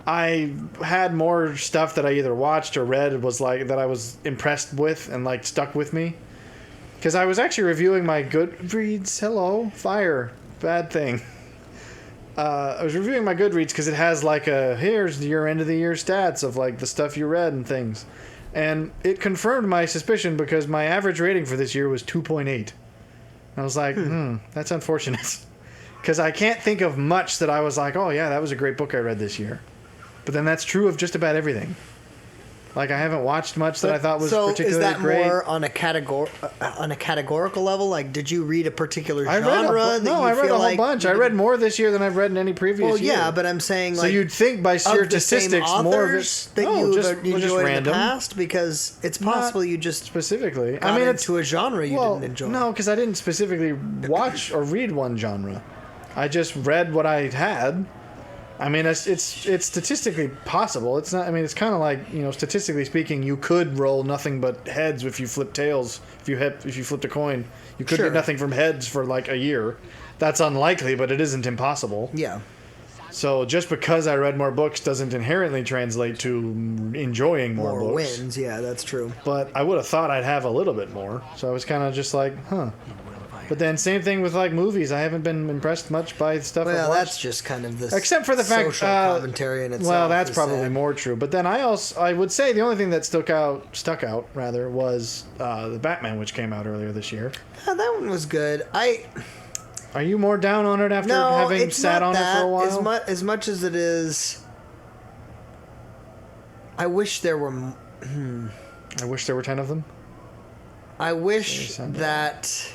I had more stuff that I either watched or read was like that I was impressed with and like stuck with me. Because I was actually reviewing my Goodreads. Hello, fire, bad thing. I was reviewing my Goodreads because it has like here's your end of the year stats of like the stuff you read and things, and it confirmed my suspicion because my average rating for this year was 2.8. I was like, that's unfortunate, because I can't think of much that I was like, oh yeah, that was a great book I read this year. But then that's true of just about everything. Like I haven't watched much that I thought was particularly is that great. more on a categorical level? Like, did you read a particular I genre? read I read a whole bunch. I read more this year than I've read in any previous Well, year. yeah, but I'm saying So like you'd think by sheer of the same statistics more of authors it. that No, you just enjoyed just in random. the past, because it's possible you just Specifically, got I mean, it's into a genre you didn't enjoy. No, because I didn't specifically watch or read one genre. I just read what I had. I mean, it's statistically possible. It's not. I mean, it's kind of like, you know, statistically speaking, you could roll nothing but heads if you flip tails. If you flipped a coin, you could Sure. get nothing from heads for like a year. That's unlikely, but it isn't impossible. Yeah. So just because I read more books doesn't inherently translate to enjoying more More books. wins, yeah, that's true. But I would have thought I'd have a little bit more. So I was kind of just like, huh. But then same thing with like movies. I haven't been impressed much by the stuff I've Well, watched. that's just kind of the Except for the fact, social commentary in itself. well, that's is probably sad. more true. But then I would say the only thing that stuck out was the Batman, which came out earlier this year. Yeah, that one was good. Are you more down on it after No, having it's sat not on that. it for a while? As much as it is, I wish there were. I wish there were 10 of them. I wish sound that.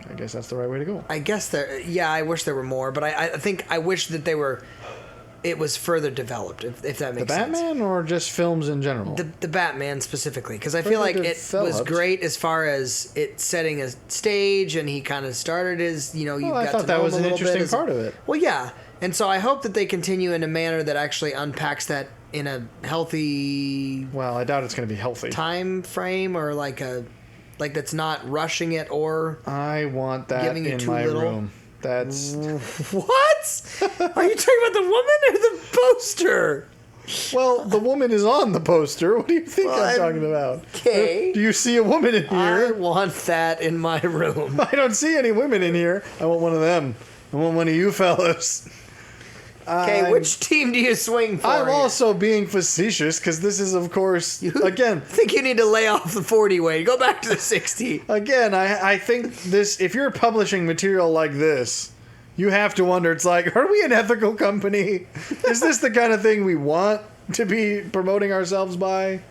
I guess that's the right way to go. I guess there. Yeah, I wish there were more, but I think I wish that they were. It was further developed, if that The makes sense. Batman or just films in general? The Batman specifically, because I feel Further like it was developed. great as far as it setting a stage, and he kind of started his, you Well, I got thought to that know was him a an little bit interesting as- part of it. Well, yeah, and so I hope that they continue in a manner that actually unpacks that in a healthy Well, I doubt it's going to be healthy. time frame, or like that's not rushing it or I want that Giving you in too my little? room. That's what? Are you talking about the woman or the poster? well, the woman is on the poster. What do you think Well, I'm talking about? Okay. Do you see a woman in I here? want that in my room. I don't see any women in here. I want one of them. I want one of you fellas. Okay, which team do you swing for? I'm here? also being facetious because this is, of course, again, I think you need to lay off the 40 weight. Go back to the 60. I think this. If you're publishing material like this, you have to wonder. It's like, are we an ethical company? Is this the kind of thing we want to be promoting ourselves by?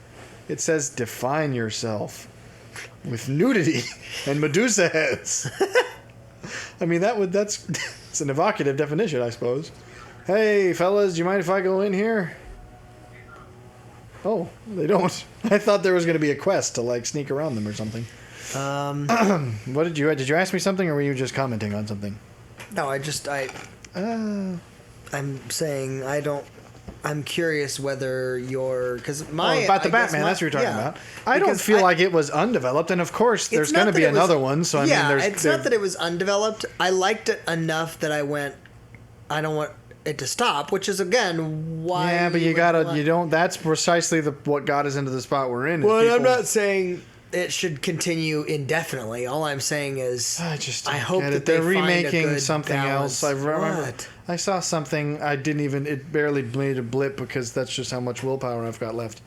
It says define yourself with nudity and Medusa heads. I mean, that's it's an evocative definition, I suppose. Hey, fellas, do you mind if I go in here? Oh, they don't. I thought there was going to be a quest to, like, sneak around them or something. What did you ask me something, or were you just commenting on something? No, I'm saying I'm curious whether because about the Batman, that's what you're talking about. I don't feel like it was undeveloped, and of course, there's going to be another one, so I mean, there's... it's not that it was undeveloped. I liked it enough that I went, I don't want it to stop, which is, again, why... Yeah, but you don't... That's precisely what got us into the spot we're in. Well, I'm not saying it should continue indefinitely. All I'm saying is I hope that they're they find a remaking good something balance. else. I remember What? I saw something. I didn't even. It barely made a blip because that's just how much willpower I've got left.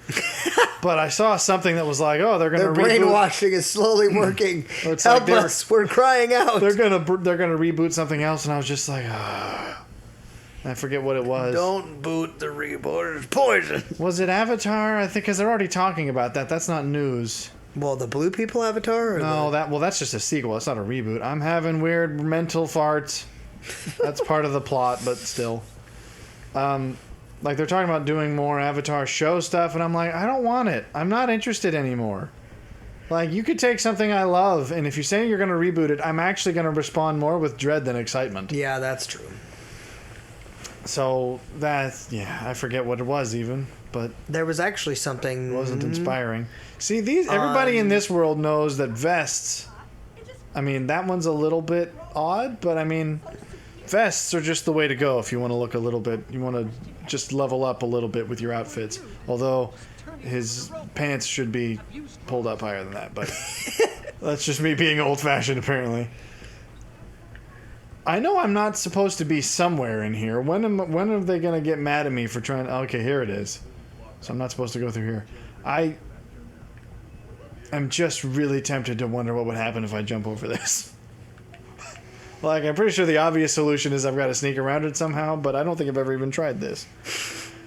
But I saw something that was like, oh, they're going to Their reboot. brainwashing is slowly working. It's Help like they're- us! We're crying out. They're gonna reboot something else, and I was just like, I forget what it was. Don't boot the reboot. It's poison. Was it Avatar? I think because they're already talking about that. That's not news. Well, the Blue People Avatar. Or No, that's just a sequel. It's not a reboot. I'm having weird mental farts. That's part of the plot, but still. Like they're talking about doing more Avatar show stuff, and I'm like, I don't want it. I'm not interested anymore. Like, you could take something I love, and if you say you're going to reboot it, I'm actually going to respond more with dread than excitement. Yeah, that's true. So I forget what it was even, but There was actually something. it wasn't inspiring. See, everybody in this world knows that vests. I mean, that one's a little bit odd, but I mean, vests are just the way to go if you want to look a little bit. You want to just level up a little bit with your outfits. Although his pants should be pulled up higher than that, but that's just me being old-fashioned, apparently. I know I'm not supposed to be somewhere in here. When are they going to get mad at me for trying... Okay, here it is. So I'm not supposed to go through here. I'm just really tempted to wonder what would happen if I jump over this. Like, I'm pretty sure the obvious solution is I've got to sneak around it somehow, but I don't think I've ever even tried this.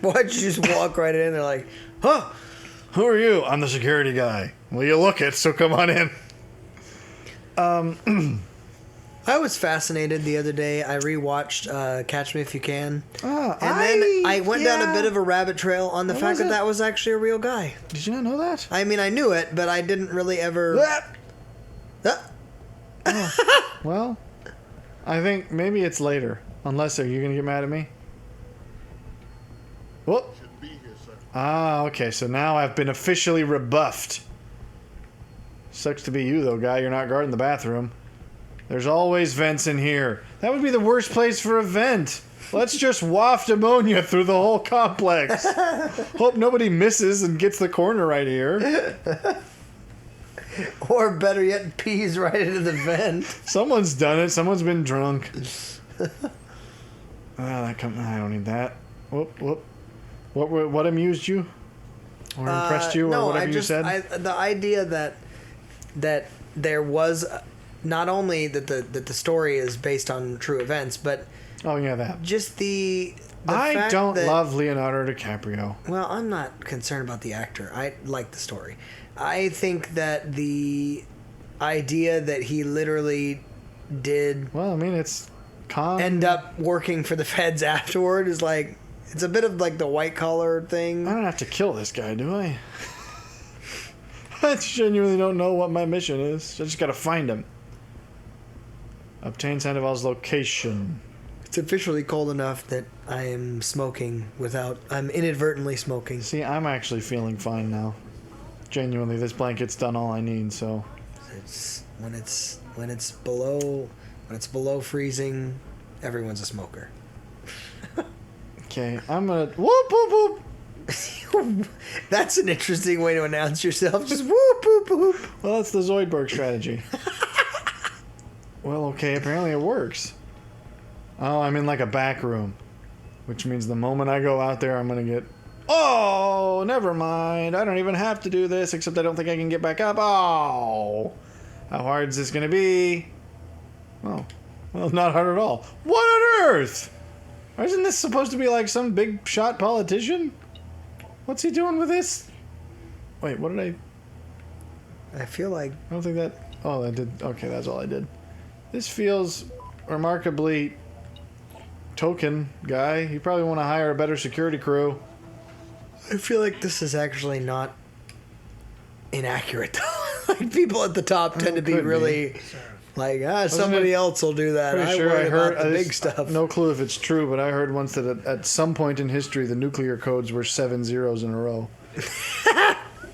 Why'd you just walk right in there like, huh? Who are you? I'm the security guy. Well, you look it, so come on in. I was fascinated the other day. I rewatched Catch Me If You Can. Oh, And then I went down a bit of a rabbit trail on the What fact was that it? that was actually a real guy. Did you not know that? I mean, I knew it, but I didn't really ever... Well, I think maybe it's later. Unless, are you going to get mad at me? Whoop. Okay, so now I've been officially rebuffed. Sucks to be you, though, guy. You're not guarding the bathroom. There's always vents in here. That would be the worst place for a vent. Let's just waft ammonia through the whole complex. Hope nobody misses and gets the corner right here. Or better yet, pees right into the vent. Someone's done it. Someone's been drunk. I don't need that. Whoop. What amused you? Or impressed you? Or No, whatever you said? the idea that there was not only that the story is based on true events, but oh, yeah, that. just the I fact don't that, love Leonardo DiCaprio. Well, I'm not concerned about the actor. I like the story. I think that the idea that he literally did Well, I mean, it's end up working for the feds afterward is like, it's a bit of like the white collar thing. I don't have to kill this guy, do I? I genuinely don't know what my mission is. I just gotta find him. Obtain Sandoval's location. It's officially cold enough that I am smoking I'm inadvertently smoking. See, I'm actually feeling fine now. Genuinely, this blanket's done all I need, so. It's when it's below freezing, everyone's a smoker. Okay, I'm gonna whoop whoop whoop. That's an interesting way to announce yourself. Just whoop whoop whoop. Well, that's the Zoidberg strategy. Well, okay, apparently it works. Oh, I'm in like a back room, which means the moment I go out there, I'm gonna get. Oh, never mind. I don't even have to do this, except I don't think I can get back up. Oh, how hard is this gonna be? Oh, well, not hard at all. What on earth? Isn't this supposed to be like some big shot politician? What's he doing with this? Wait, what did I feel like I don't think that. Oh, I did. Okay, that's all I did. This feels remarkably token guy. You probably want to hire a better security crew. this is actually not inaccurate though. Like people at the top tend to be could really like somebody else will do that. Pretty I sure worry I heard about the big stuff. No clue if it's true, but I heard once that at some point in history the nuclear codes were 7 zeros in a row.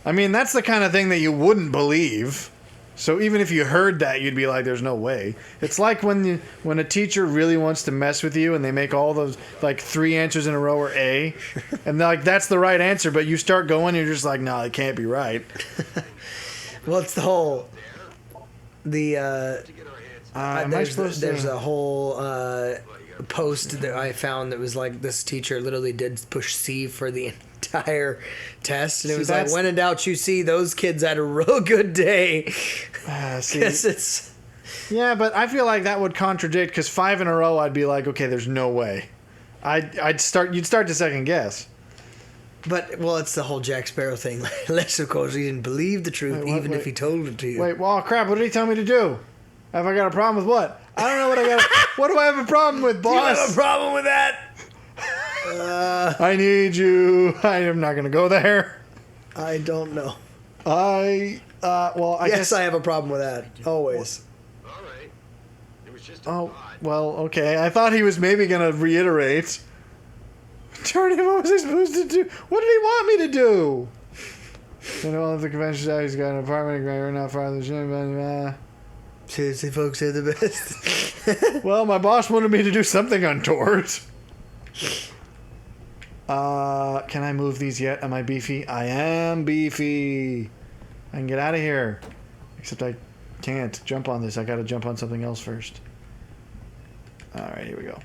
I mean, that's the kind of thing that you wouldn't believe. So even if you heard that, you'd be like, "There's no way." It's like when a teacher really wants to mess with you and they make all those like 3 answers in a row are A, and like that's the right answer, but you start going, and you're just like, "No, it can't be right." Well, it's the whole there's a whole post that I found that was like this teacher literally did push C for the entire test, and it was like, when in doubt, you see those kids had a real good day. It's yeah, but I feel like that would contradict because 5 in a row, I'd be like, okay, there's no way. You'd start to second guess. But well, it's the whole Jack Sparrow thing. Unless of course he didn't believe the truth, Wait, even if he told it to you. Wait, well, crap! What did he tell me to do? Have I got a problem with what? I don't know what I got. What do I have a problem with, boss? You have a problem with that? I need you. I am not going to go there. I don't know. I guess I have a problem with that. Always. All right. It was just Oh, well, okay. I thought he was maybe going to reiterate. Darn it, what was I supposed to do? What did he want me to do? You know, all of the convention side, he's got an apartment right now far the gym. Seriously, folks, they're the best. Well, my boss wanted me to do something untoward. Can I move these yet? Am I beefy? I am beefy. I can get out of here. Except I can't jump on this. I gotta jump on something else first. Alright, here we go.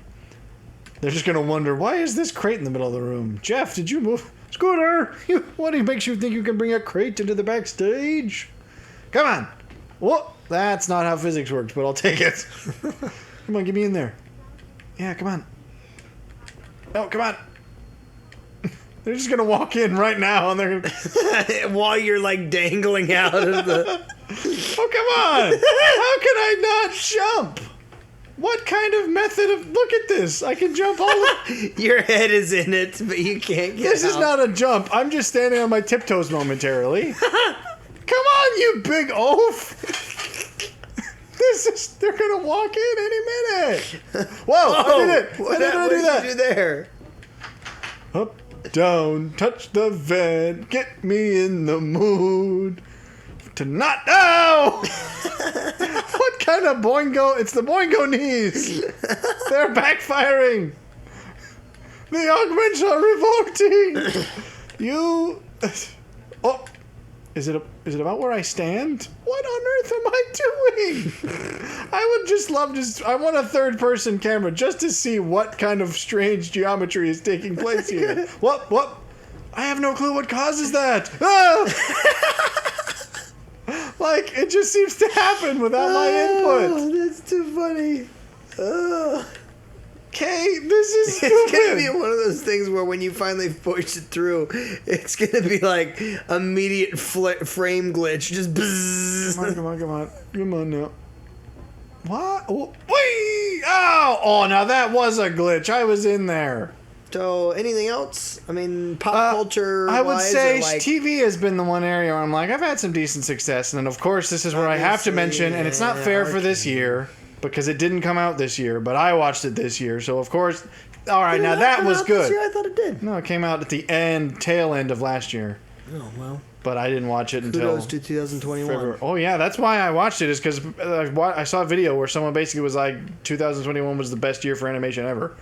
They're just gonna wonder, why is this crate in the middle of the room? Jeff, did you move? Scooter! What makes you think you can bring a crate into the backstage? Come on! Whoa! That's not how physics works, but I'll take it. Come on, get me in there. Yeah, come on. No, come on. They're just gonna walk in right now, and they're gonna... While you're like dangling out of the... Oh, come on! How can I not jump? What kind of method of... Look at this. I can jump all the... Your head is in it, but you can't get This out. is not a jump. I'm just standing on my tiptoes momentarily. Come on, you big oaf! They're gonna walk in any minute. Whoa! I did it! What did I do that? did you do there? Up, down, touch the vent, get me in the mood to not. Oh! What kind of boingo? It's the boingo knees. They're backfiring. The augments are revolting. You. Oh, Is it about where I stand? What on earth am I doing? I would just love to. I want a third-person camera just to see what kind of strange geometry is taking place here. What? I have no clue what causes that. Ah! Like, it just seems to happen without my input. Oh, that's too funny. Okay, this is stupid. It's gonna be one of those things where when you finally push it through, it's gonna be like immediate frame glitch. Just bzzz. Come on now. What? Oh, whee! Oh, now that was a glitch. I was in there. So, anything else? I mean, pop culture. I would say like, TV has been the one area where I'm like, I've had some decent success, and then of course this is where I have to mention, and it's not fair for this year because it didn't come out this year, but I watched it this year, so of course. All right, now that was good. This year? I thought it did. No, it came out at the tail end of last year. Oh well. But I didn't watch it until Kudos to 2021. February. Oh yeah, that's why I watched it. Is because I saw a video where someone basically was like, 2021 was the best year for animation ever,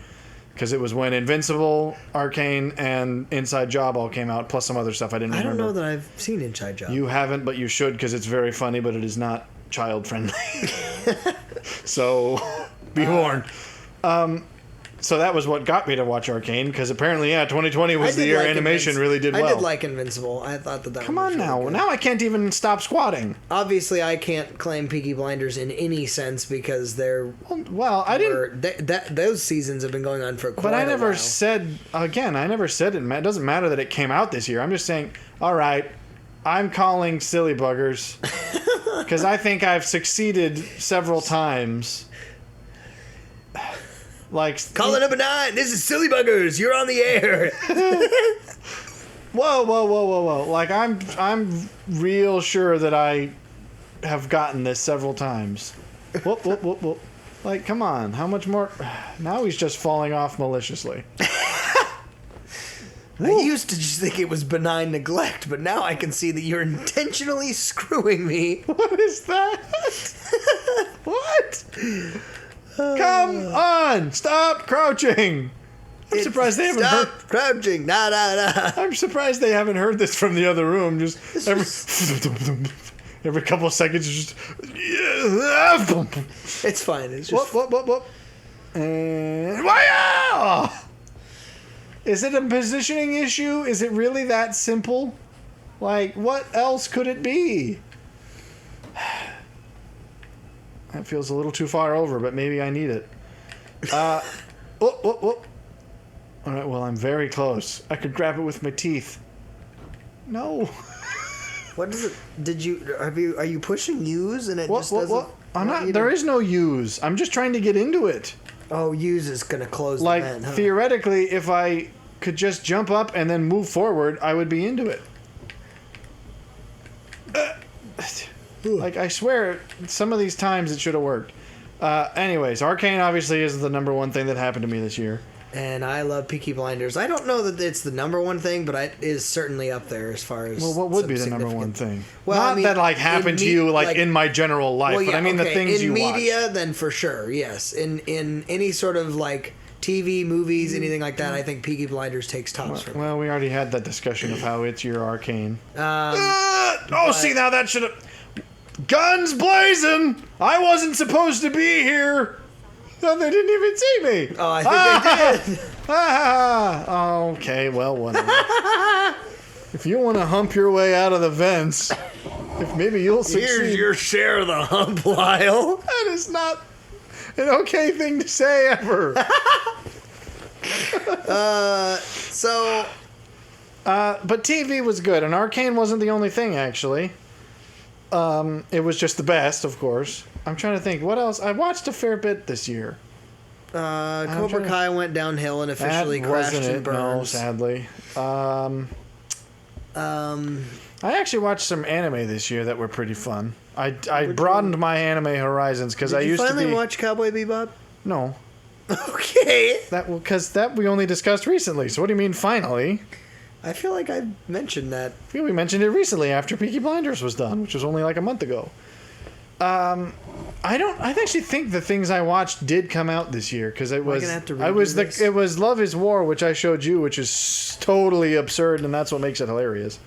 because it was when Invincible, Arcane, and Inside Job all came out, plus some other stuff I didn't remember. I don't know that I've seen Inside Job. You haven't, but you should, because it's very funny, but it is not child friendly. So, be warned. So that was what got me to watch Arcane, because apparently, 2020 was the year animation really did well. I did like Invincible. I thought that Come was on really now. good. Now I can't even stop squatting. Obviously, I can't claim Peaky Blinders in any sense because they're... Well, I didn't... those seasons have been going on for quite a while. But I never said... Again, I never said it doesn't matter that it came out this year. I'm just saying, all right, I'm calling silly buggers, because I think I've succeeded several times. Like, Caller number 9, this is Silly Buggers. You're on the air. Whoa. Like, I'm real sure that I have gotten this several times. Whoop. Like, come on. How much more? Now he's just falling off maliciously. I used to just think it was benign neglect, but now I can see that you're intentionally screwing me. What is that? What? Come on! Stop crouching! I'm surprised they haven't heard. Stop crouching! Nah. I'm surprised they haven't heard this from the other room. Just every couple of seconds, just. It's fine. It's just Whoop. And wow! Is it a positioning issue? Is it really that simple? Like, what else could it be? That feels a little too far over, but maybe I need it. Whoop. All right, well, I'm very close. I could grab it with my teeth. No. What does it? Are you pushing use and it just doesn't? What? I'm want not. you There to- is no use. I'm just trying to get into it. Oh, use is gonna close Like, the vent, huh? theoretically, if I could just jump up and then move forward, I would be into it. Like, I swear, some of these times it should have worked. Anyways, Arcane obviously is the number one thing that happened to me this year. And I love Peaky Blinders. I don't know that it's the number one thing, but it is certainly up there as far as. Well, what would be the some number one significant- thing? Well, Not I mean, that, like, happened in to you, like, like- in my general life, Well, but I mean the things you in watch. media, then for sure, yes. In any sort of like TV, movies, anything like that, I think Peaky Blinders takes tops for me. Well, we already had that discussion of how it's your Arcane. See, now that should have... Guns blazing! I wasn't supposed to be here! No, they didn't even see me! Oh, I think they did. Okay, well, whatever. If you want to hump your way out of the vents, if maybe you'll succeed. Here's your share of the hump, Lyle. That is not an okay thing to say ever. But TV was good, and Arcane wasn't the only thing, actually. It was just the best, of course. I'm trying to think, what else? I watched a fair bit this year. Cobra Kai went downhill and officially That crashed wasn't and it, no, burned. sadly. I actually watched some anime this year that were pretty fun. I broadened my anime horizons, because I Did you used to finally be... watch Cowboy Bebop? No. Okay. Because that we only discussed recently. So what do you mean finally? I feel like I mentioned that. I feel we mentioned it recently after Peaky Blinders was done, which was only like a month ago. I actually think the things I watched did come out this year, because it was gonna have to I was redo this? it was Love Is War, which I showed you, which is totally absurd, and that's what makes it hilarious.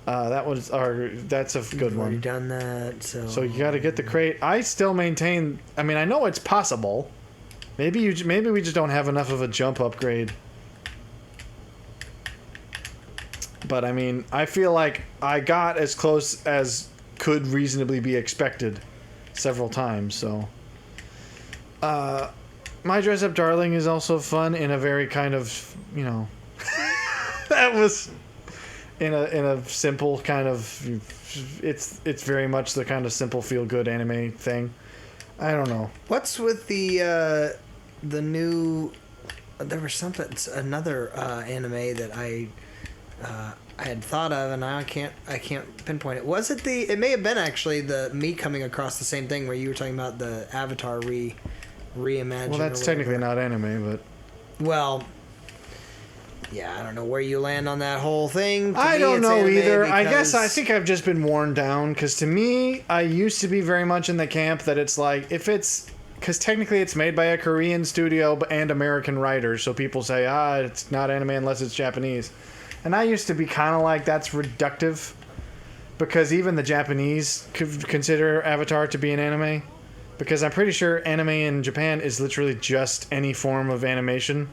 That's a good Already one. done that. So you got to get the crate. I still maintain. I mean, I know it's possible. Maybe we just don't have enough of a jump upgrade. But I mean, I feel like I got as close as could reasonably be expected several times. So, My Dress Up Darling is also fun in a very kind of, you know, that was in a simple kind of, it's very much the kind of simple feel good anime thing. I don't know. What's with the new? There was another anime that I had thought of, and now I can't pinpoint it. Was it the? It may have been actually me coming across the same thing where you were talking about the Avatar reimagined. Well, that's technically not anime, but well, yeah, I don't know where you land on that whole thing. I don't know either. I guess I because- think I've just been worn down because to me, I used to be very much in the camp that it's like because technically it's made by a Korean studio and American writers, so people say it's not anime unless it's Japanese, and I used to be kind of like that's reductive because even the Japanese could consider Avatar to be an anime because I'm pretty sure anime in Japan is literally just any form of animation.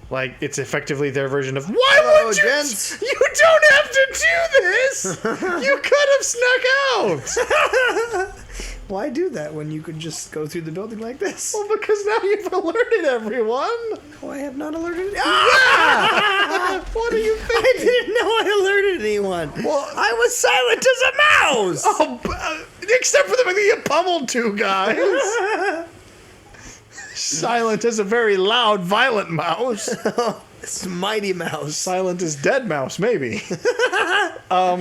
Like, it's effectively their version of, why would you? Gents. You don't have to do this! You could have snuck out! Why do that when you could just go through the building like this? Well, because now you've alerted everyone! Oh, I have not alerted. What are you thinking? I didn't know I alerted anyone. Well, I was silent as a mouse. Oh, except for the fact that you pummeled two guys. Silent as a very loud, violent mouse. It's Mighty Mouse. Silent as dead mouse, maybe. But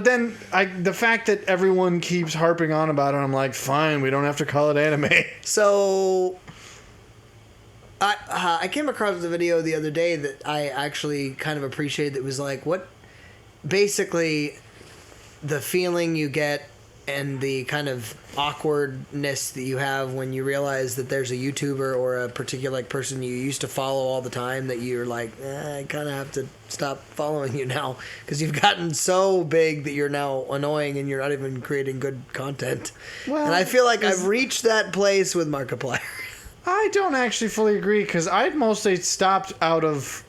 then the fact that everyone keeps harping on about it, I'm like, fine, we don't have to call it anime. So, I came across a video the other day that I actually kind of appreciated. That was like, what, basically, the feeling you get and the kind of awkwardness that you have when you realize that there's a YouTuber or a particular person you used to follow all the time that you're like, I kind of have to stop following you now because you've gotten so big that you're now annoying and you're not even creating good content. Well, and I feel like I've reached that place with Markiplier. I don't actually fully agree because I'd mostly stopped out of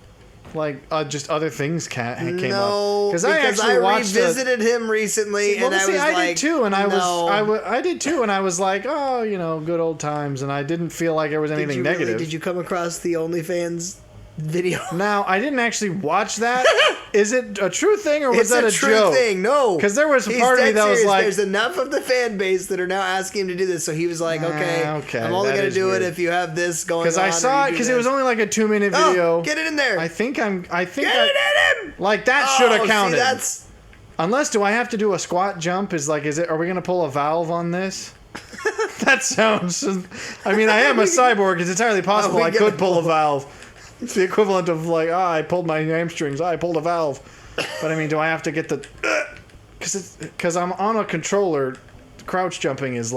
just other things came up. Because I actually watched revisited him recently, and I was I did too, and I did too, and I was like, oh, good old times, and I didn't feel like there was anything negative. Did you come across the OnlyFans video? Now, I didn't actually watch that. Is it a true thing, or was that a true joke? Thing. No, because there was a He's part of me dead that was serious. like, there's enough of the fan base that are now asking him to do this. So he was like, okay, I'm only that going to is do weird. it if you have this going on. Because I saw it because it was only like a 2-minute video. Oh, get it in there. I think get it in him. Like that should have counted. See, that's. Unless, do I have to do a squat jump? Are we going to pull a valve on this? That sounds. I mean, I am a cyborg. It's entirely possible I could pull a valve. It's the equivalent of I pulled my hamstrings. I pulled a valve. But I mean, do I have to get the? Because I'm on a controller. Crouch jumping is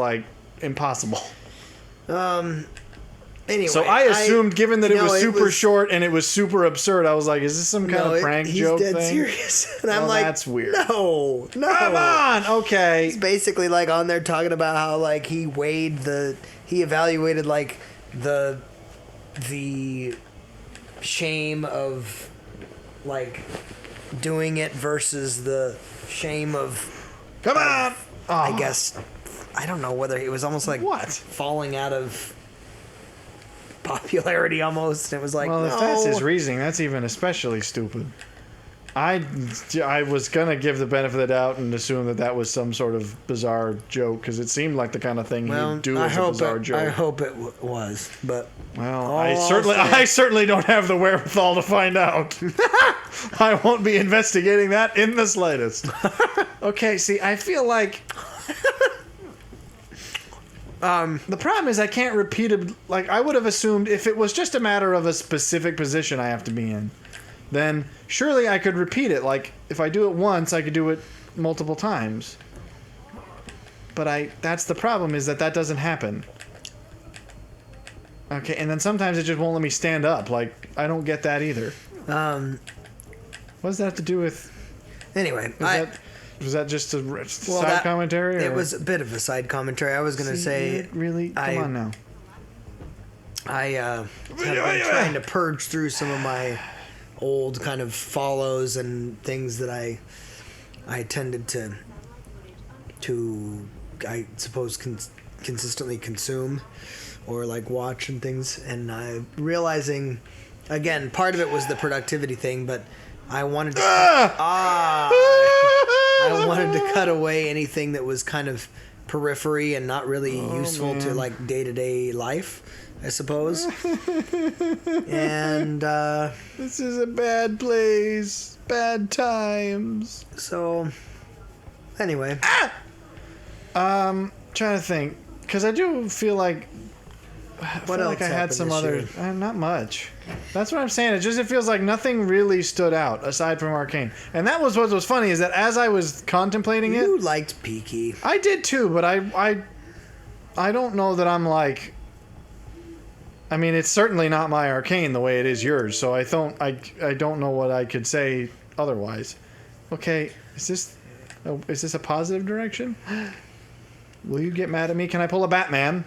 impossible. Anyway, So I assumed, given that it was super was, short and it was super absurd, I was like, "Is this some kind of prank joke thing?" He's dead serious, and I'm like, "That's weird." No. Come on, okay. He's basically on there talking about how he evaluated the shame of doing it versus the shame of Come on. I guess I don't know whether it was almost like What? falling out of popularity almost. It was like, Well, no. if that's his reasoning, that's even especially stupid. I was gonna give the benefit of the doubt and assume that was some sort of bizarre joke because it seemed like the kind of thing he'd do as a bizarre joke. I hope it was, but well, I certainly don't have the wherewithal to find out. I won't be investigating that in the slightest. Okay, see, I feel like the problem is I can't repeat it. I would have assumed if it was just a matter of a specific position I have to be in, then surely I could repeat it. If I do it once, I could do it multiple times. But that's the problem is that doesn't happen. Okay, and then sometimes it just won't let me stand up. I don't get that either. What does that have to do with? Anyway, Was that just a side commentary? It or- was a bit of a side commentary. I was gonna say, really. Come on now. I have been trying to purge through some of my old kind of follows and things that I tended to I suppose consistently consume or like watch and things, and realizing again part of it was the productivity thing, but I wanted to I wanted to cut away anything that was kind of periphery and not really useful to like day-to-day life, I suppose. And This is a bad place. Bad times. so anyway, trying to think, because I do feel like I had happened some this other. year? Not much. That's what I'm saying. It feels like nothing really stood out aside from Arcane, and that was what was funny is that as I was contemplating you it, liked Peaky. I did too, but I don't know that I'm like. I mean, it's certainly not my Arcane the way it is yours, so I don't know what I could say otherwise. Okay, is this a positive direction? Will you get mad at me? Can I pull a Batman?